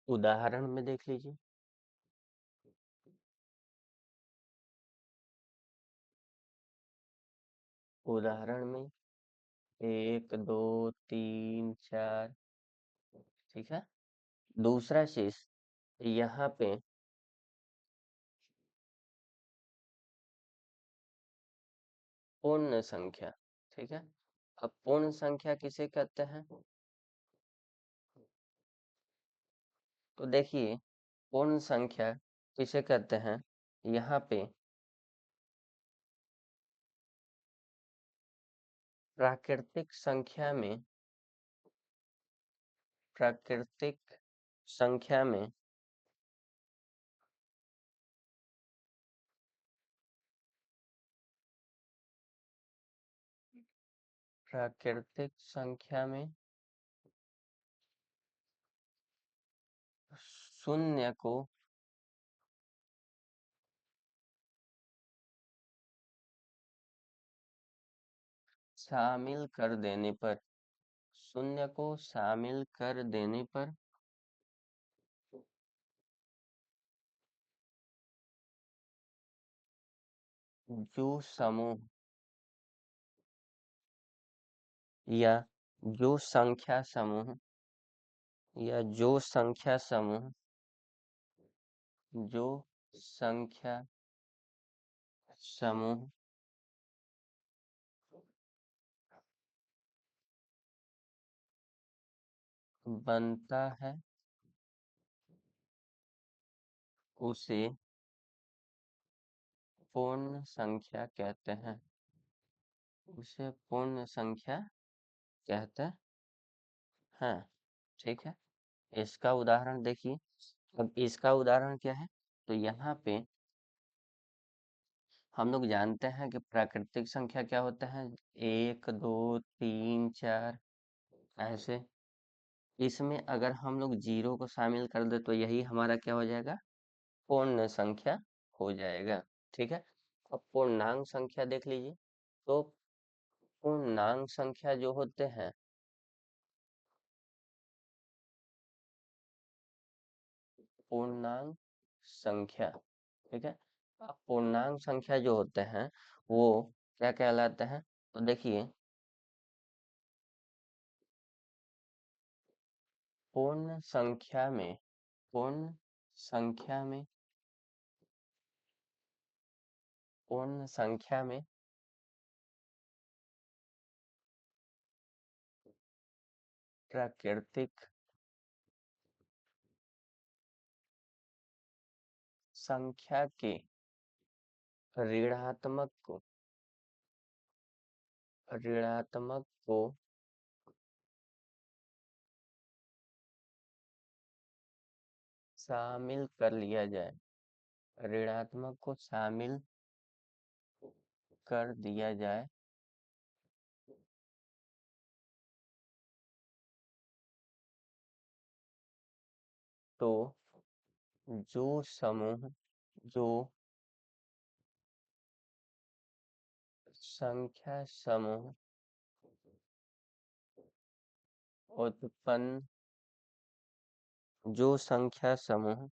उदाहरण में देख लीजिए। उदाहरण में एक दो तीन चार। ठीक है, दूसरा चीज, यहाँ पे पूर्ण संख्या। ठीक है, अब पूर्ण संख्या किसे कहते हैं? तो देखिए, पूर्ण संख्या किसे कहते हैं? यहाँ पे प्राकृतिक संख्या में, प्राकृतिक संख्या में प्राकृतिक संख्या में शून्य को शामिल कर देने पर, शून्य को शामिल कर देने पर जो समूह या जो संख्या समूह या जो संख्या समूह बनता है उसे पूर्ण संख्या कहते हैं। उसे पूर्ण संख्या कहते हैं। ठीक है, इसका उदाहरण देखिए। अब इसका उदाहरण क्या है, तो यहाँ पे हम लोग जानते हैं कि प्राकृतिक संख्या क्या होता है, 1 2 3 4 ऐसे। इसमें अगर हम लोग जीरो को शामिल कर दे तो यही हमारा क्या हो जाएगा, पूर्ण संख्या हो जाएगा। ठीक है, अब पूर्णांक संख्या देख लीजिए। तो पूर्णांक संख्या जो होते हैं, पूर्णांक संख्या, ठीक है, अब पूर्णांक संख्या जो होते हैं वो क्या कहलाते हैं, तो देखिए पूर्ण संख्या में, पूर्ण संख्या में, पूर्ण संख्या में प्राकृतिक संख्या के ऋणात्मक को, ऋणात्मक को शामिल कर लिया जाए, ऋणात्मक को शामिल कर दिया जाए तो जो समूह, जो संख्या समूह उत्पन्न, जो संख्या समूह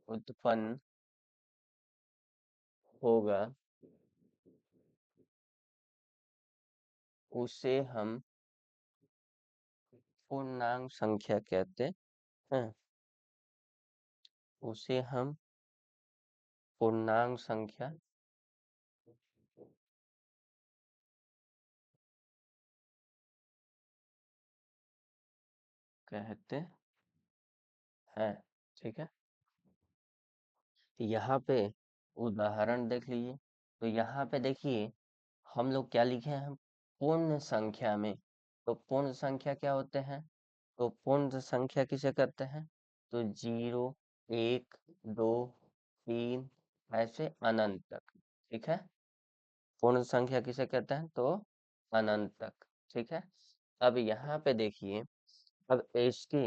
उत्पन्न होगा उसे हम पूर्णांक संख्या कहते हैं। उसे हम पूर्णांक संख्या कहते हैं। ठीक है, यहाँ पे उदाहरण देख लीजिए। तो यहाँ पे देखिए हम लोग क्या लिखे हैं, पूर्ण संख्या में। तो पूर्ण संख्या क्या होते हैं, तो पूर्ण संख्या किसे कहते हैं, तो 0 1 2 3 ऐसे अनंत तक। ठीक है, पूर्ण संख्या किसे कहते हैं, तो अनंत तक। ठीक है, अब यहाँ पे देखिए, अब इसकी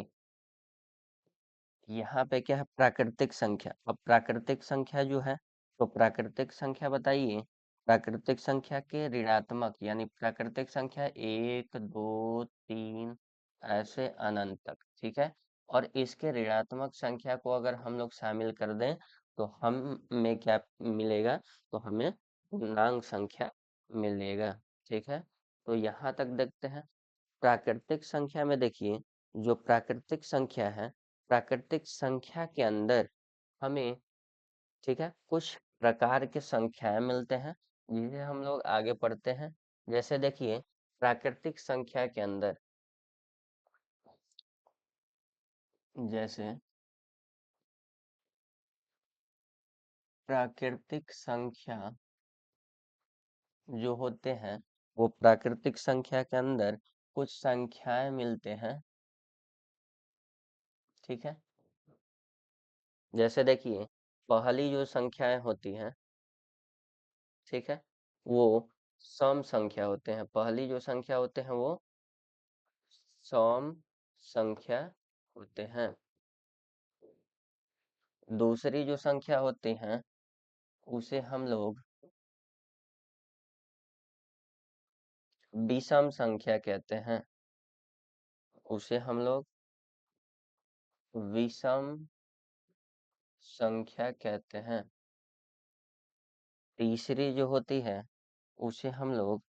यहाँ पे क्या है, प्राकृतिक संख्या। अब प्राकृतिक संख्या जो है, तो प्राकृतिक संख्या बताइए, प्राकृतिक संख्या के ऋणात्मक यानी प्राकृतिक संख्या 1 2 3 ऐसे अनंत तक। ठीक है, और इसके ऋणात्मक संख्या को अगर हम लोग शामिल कर दें तो हम में क्या मिलेगा, तो हमें पूर्णांक संख्या मिलेगा। ठीक है, तो यहाँ तक देखते हैं। प्राकृतिक संख्या में देखिए, जो प्राकृतिक संख्या है, प्राकृतिक संख्या के अंदर हमें, ठीक है, कुछ प्रकार के संख्याएं मिलते हैं जिसे हम लोग आगे पढ़ते हैं। जैसे देखिए, प्राकृतिक संख्या के अंदर, जैसे प्राकृतिक संख्या जो होते हैं, वो प्राकृतिक संख्या के अंदर कुछ संख्याएं मिलते हैं। ठीक है, जैसे देखिए पहली जो संख्याएं होती हैं, ठीक है, वो सम संख्या होते हैं। पहली जो संख्या होते हैं वो सम संख्या होते हैं। दूसरी जो संख्या होती हैं उसे हम लोग विषम संख्या कहते हैं। उसे हम लोग विषम संख्या कहते हैं। तीसरी जो होती है उसे हम लोग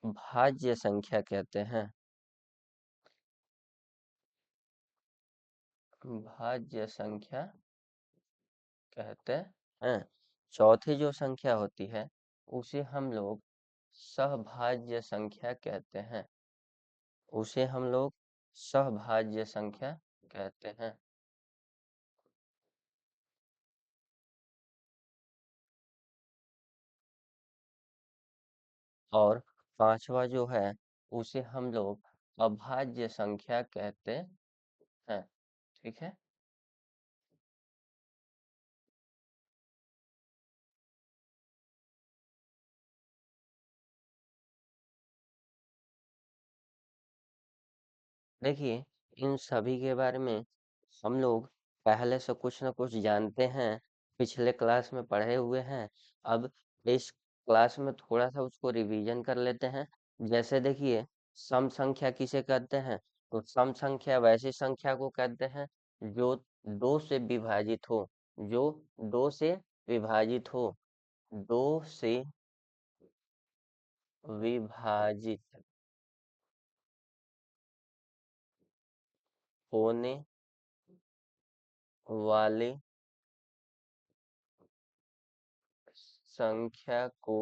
भाज्य संख्या कहते हैं। भाज्य संख्या कहते हैं। चौथी जो संख्या होती है उसे हम लोग सहभाज्य संख्या कहते हैं। उसे हम लोग सहभाज्य संख्या कहते हैं। और पांचवा जो है उसे हम लोग अभाज्य संख्या कहते हैं। ठीक है। देखिए, इन सभी के बारे में हम लोग पहले से कुछ न कुछ जानते हैं, पिछले क्लास में पढ़े हुए हैं। अब इस क्लास में थोड़ा सा उसको रिवीजन कर लेते हैं। जैसे देखिए, सम संख्या किसे कहते हैं? तो सम संख्या वैसी संख्या को कहते हैं जो दो से विभाजित हो। जो दो से विभाजित हो। दो से विभाजित होने वाले संख्या को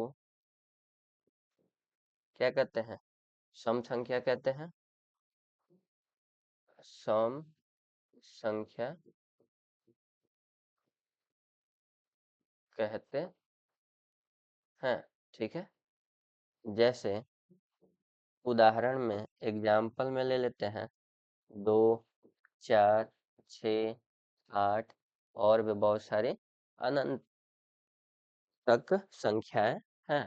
क्या कहते हैं? सम संख्या कहते हैं। सम संख्या कहते हैं। ठीक है। जैसे उदाहरण में एग्जाम्पल में ले लेते हैं 2, 4, 6, 8 और भी बहुत सारे अनंत तक संख्याएं हैं।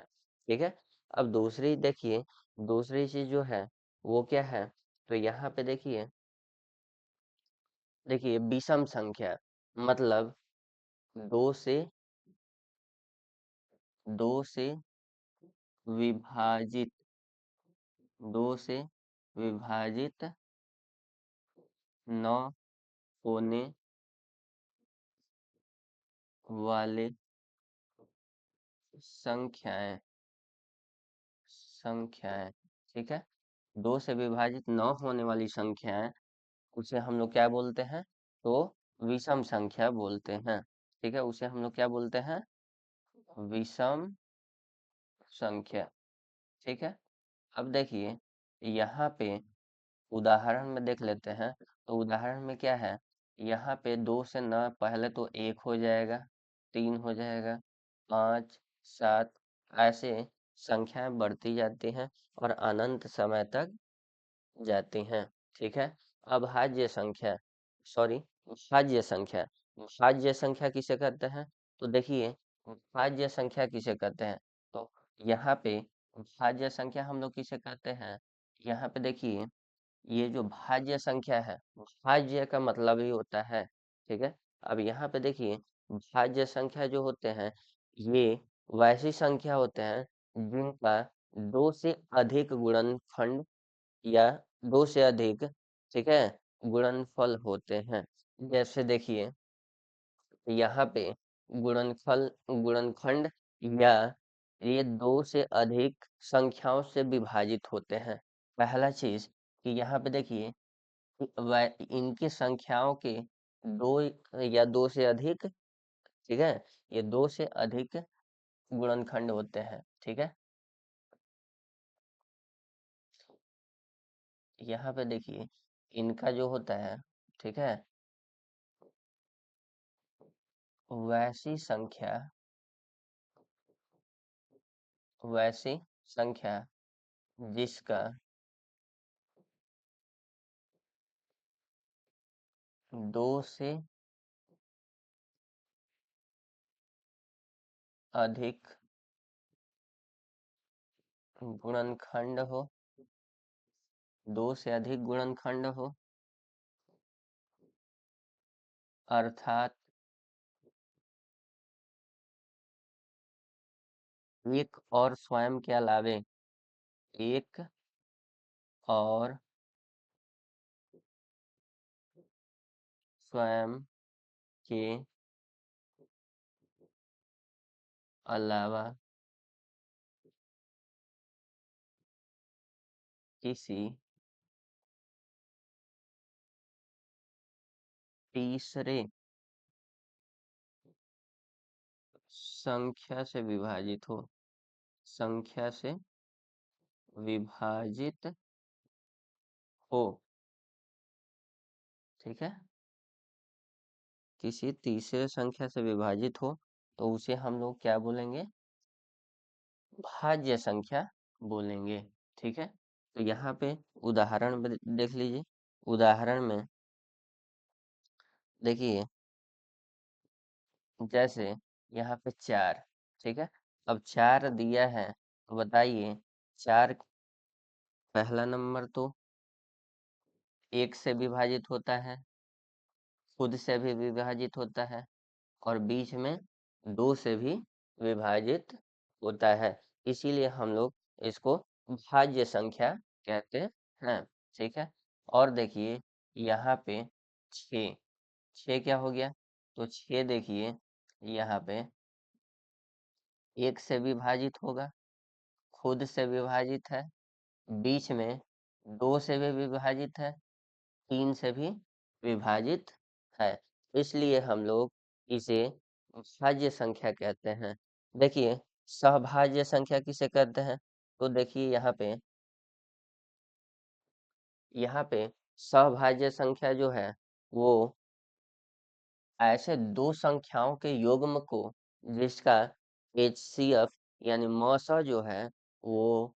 ठीक है। अब दूसरी देखिए, दूसरी चीज जो है वो क्या है? तो यहाँ पे देखिए विषम संख्या मतलब दो से दो से विभाजित दो से विभाजित न होने वाले संख्याएं संख्याएं। ठीक है। दो से विभाजित न होने वाली संख्याएं उसे हम लोग क्या बोलते हैं? तो विषम संख्या बोलते हैं। ठीक है। उसे हम लोग क्या बोलते हैं? विषम संख्या। ठीक है। अब देखिए यहाँ पे उदाहरण में देख लेते हैं। तो उदाहरण में क्या है? यहाँ पे दो से न पहले तो एक हो जाएगा, तीन हो जाएगा, 5, 7 ऐसे संख्याएं बढ़ती जाती हैं और अनंत समय तक जाती हैं। ठीक है। अब भाज्य संख्या, सॉरी, भाज्य संख्या। भाज्य संख्या किसे कहते हैं? तो देखिए भाज्य संख्या किसे कहते हैं? तो यहाँ पे भाज्य संख्या हम लोग किसे कहते हैं? यहाँ पे देखिए, ये जो भाज्य संख्या है, भाज्य का मतलब ही होता है। ठीक है। अब यहाँ पे देखिए, भाज्य संख्या जो होते हैं ये वैसी संख्या होते हैं जिनका दो से अधिक गुणनखंड या दो से अधिक, ठीक है, गुणनफल होते हैं। जैसे देखिए यहाँ पे गुणनखंड या ये दो से अधिक संख्याओं से विभाजित होते हैं। पहला चीज कि यहाँ पे देखिए इनकी संख्याओं के दो या दो से अधिक, ठीक है, ये दो से अधिक गुणनखंड होते हैं। ठीक है। यहाँ पे देखिए इनका जो होता है, ठीक है, वैसी संख्या वैसी संख्या जिसका दो से अधिक गुणनखंड हो, दो से अधिक गुणनखंड हो, अर्थात एक और स्वयं के अलावे एक और स्वयं के अलावा किसी तीसरे संख्या से विभाजित हो, संख्या से विभाजित हो। ठीक है, किसी तीसरे संख्या से विभाजित हो तो उसे हम लोग क्या बोलेंगे, भाज्य संख्या बोलेंगे। ठीक है, तो यहाँ पे उदाहरण में देख लीजिए। उदाहरण में देखिए, जैसे यहाँ पे 4। ठीक है, अब 4 दिया है तो बताइए, 4 पहला नंबर तो 1 से विभाजित होता है, खुद से भी विभाजित होता है, और बीच में 2 से भी विभाजित होता है। इसीलिए हम लोग इसको भाज्य संख्या कहते हैं। ठीक है, और देखिए यहाँ पे 6। 6 क्या हो गया, तो 6 देखिए यहाँ पे 1 से विभाजित होगा, खुद से विभाजित है, बीच में 2 से भी विभाजित है, 3 से भी विभाजित है। इसलिए हम लोग इसे भाज्य संख्या कहते हैं। देखिए, सहभाज्य संख्या किसे कहते हैं, तो देखिए यहाँ पे सहभाज्य संख्या जो है वो ऐसे दो संख्याओं के युग्म को जिसका HCF यानी मौसा जो है वो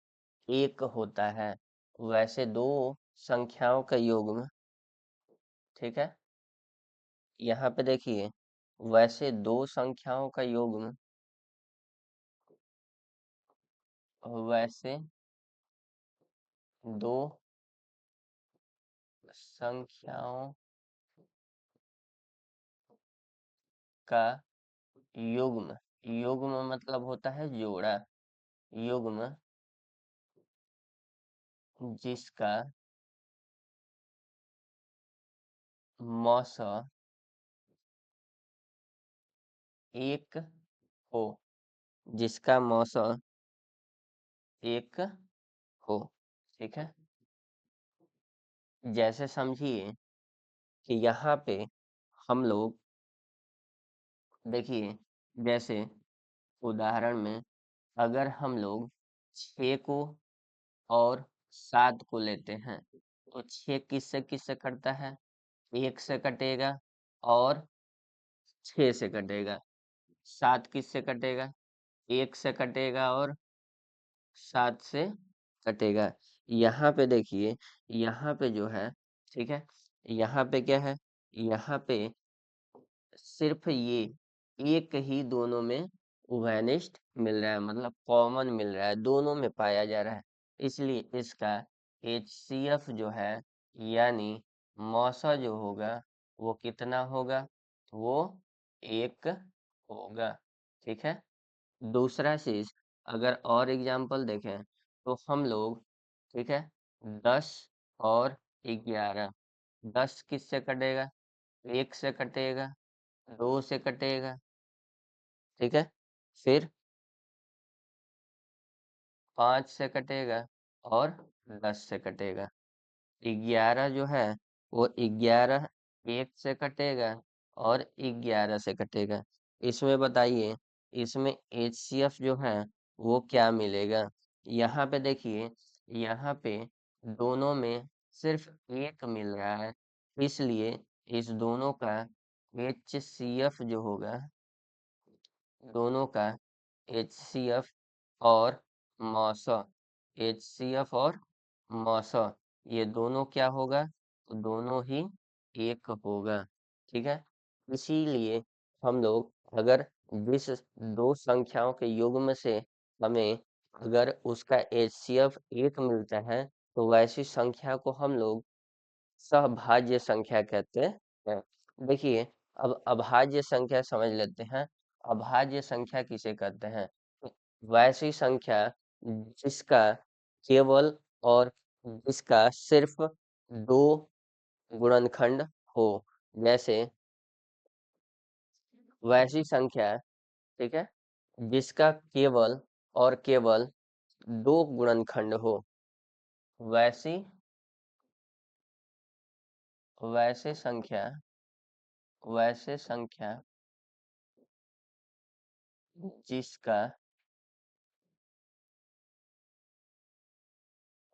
1 होता है, वैसे दो संख्याओं का युग्म। ठीक है, यहाँ पे देखिए, वैसे दो संख्याओं का युग्म, वैसे दो संख्याओं का युग्म, युग्म मतलब होता है जोड़ा, युग्म जिसका मौसा 1 हो, जिसका मौसा 1 हो। ठीक है, जैसे समझिए कि यहाँ पे हम लोग देखिए, जैसे उदाहरण में अगर हम लोग 6 को और 7 को लेते हैं तो 6 किससे किससे कटता है, 1 से कटेगा और 6 से कटेगा। 7 किससे कटेगा, 1 से कटेगा और 7 से कटेगा। यहाँ पे देखिए, यहाँ पे जो है, ठीक है, यहाँ पे क्या है, यहाँ पे सिर्फ ये एक ही दोनों में उभयनिष्ठ मिल रहा है, मतलब कॉमन मिल रहा है, दोनों में पाया जा रहा है। इसलिए इसका HCF जो है यानी मौसा जो होगा वो कितना होगा, वो 1 होगा। ठीक है, दूसरा चीज, अगर और एग्जाम्पल देखें तो हम लोग, ठीक है, 10 और 11, 10 किससे कटेगा, 1 से कटेगा, 2 से कटेगा। ठीक है, फिर 5 से कटेगा और 10 से कटेगा। 11 जो है वो 11 1 से कटेगा और 11 से कटेगा। इसमें बताइए, इसमें HCF जो है वो क्या मिलेगा। यहाँ पे देखिए, यहाँ पे दोनों में सिर्फ 1 मिल रहा है, इसलिए इस दोनों का HCF जो होगा, दोनों का HCF और मौसा, HCF और मौसा, ये दोनों क्या होगा, तो दोनों ही 1 होगा। ठीक है, इसीलिए हम लोग अगर जिस दो संख्याओं के युग्म से हमें अगर उसका एचसीएफ 1 मिलता है, तो वैसी संख्या को हम लोग सहभाज्य संख्या कहते हैं। देखिए, अब अभाज्य संख्या समझ लेते हैं। अभाज्य संख्या किसे कहते हैं? वैसी संख्या जिसका केवल और जिसका सिर्फ दो गुणनखंड हो। जैसे वैसी संख्या, ठीक है, जिसका केवल और केवल दो गुणनखंड हो। वैसी वैसे संख्या वैसे संख्या जिसका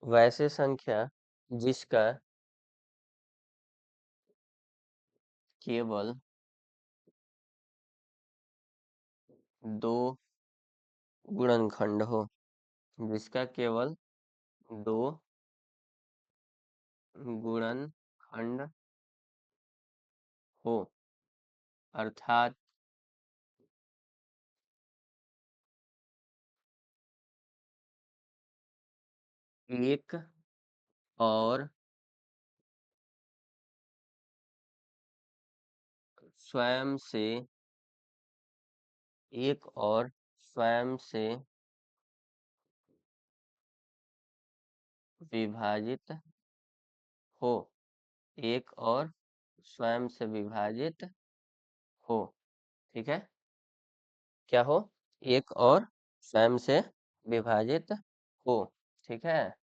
वैसे संख्या जिसका केवल दो गुणनखंड हो। जिसका केवल दो गुणनखंड हो, अर्थात एक और स्वयं से एक और स्वयं से विभाजित हो। एक और स्वयं से विभाजित हो, ठीक है। क्या हो? एक और स्वयं से विभाजित हो, ठीक है।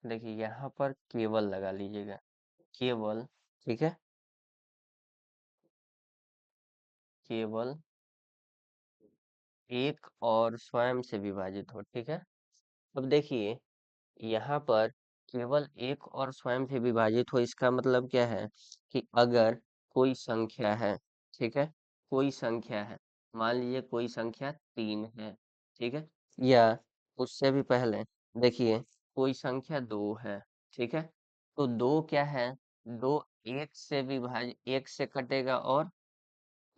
देखिए, यहाँ पर केवल लगा लीजिएगा, केवल, ठीक है। केवल एक और स्वयं से विभाजित हो, ठीक है। अब देखिए, यहाँ पर केवल एक और स्वयं से विभाजित हो, इसका मतलब क्या है कि अगर कोई संख्या है, ठीक है, कोई संख्या है, मान लीजिए कोई संख्या 3 है, ठीक है, या उससे भी पहले देखिए कोई संख्या 2 है, ठीक है। तो दो क्या है? दो एक से विभाजित, एक से कटेगा और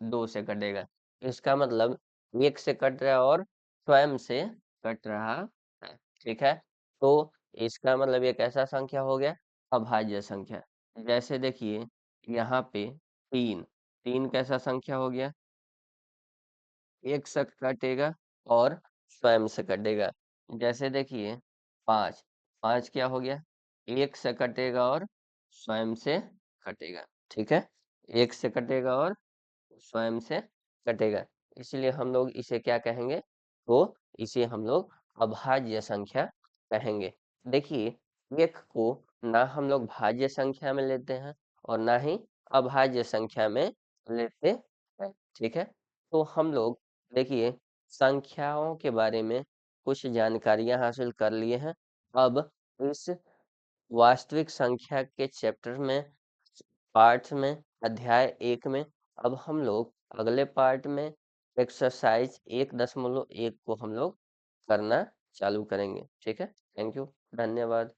दो से कटेगा। इसका मतलब एक से कट रहा है और स्वयं से कट रहा है, ठीक है। तो इसका मतलब एक ऐसा संख्या हो गया अभाज्य संख्या। जैसे देखिए यहाँ पे तीन, तीन कैसा संख्या हो गया? एक से कटेगा और स्वयं से कटेगा। जैसे देखिए पाँच, पाँच क्या हो गया? एक से कटेगा और स्वयं से कटेगा, ठीक है। एक से कटेगा और स्वयं से कटेगा, इसलिए हम लोग इसे क्या कहेंगे? तो इसे हम लोग अभाज्य संख्या कहेंगे। देखिए, एक को ना हम लोग भाज्य संख्या में लेते हैं और ना ही अभाज्य संख्या में लेते हैं, ठीक है। तो हम लोग देखिए संख्याओं के बारे में कुछ जानकारियां हासिल कर लिए हैं। अब इस वास्तविक संख्या के चैप्टर में, पार्ट में, अध्याय 1 में अब हम लोग अगले पार्ट में एक्सरसाइज 1.1 को हम लोग करना चालू करेंगे, ठीक है। थैंक यू, धन्यवाद।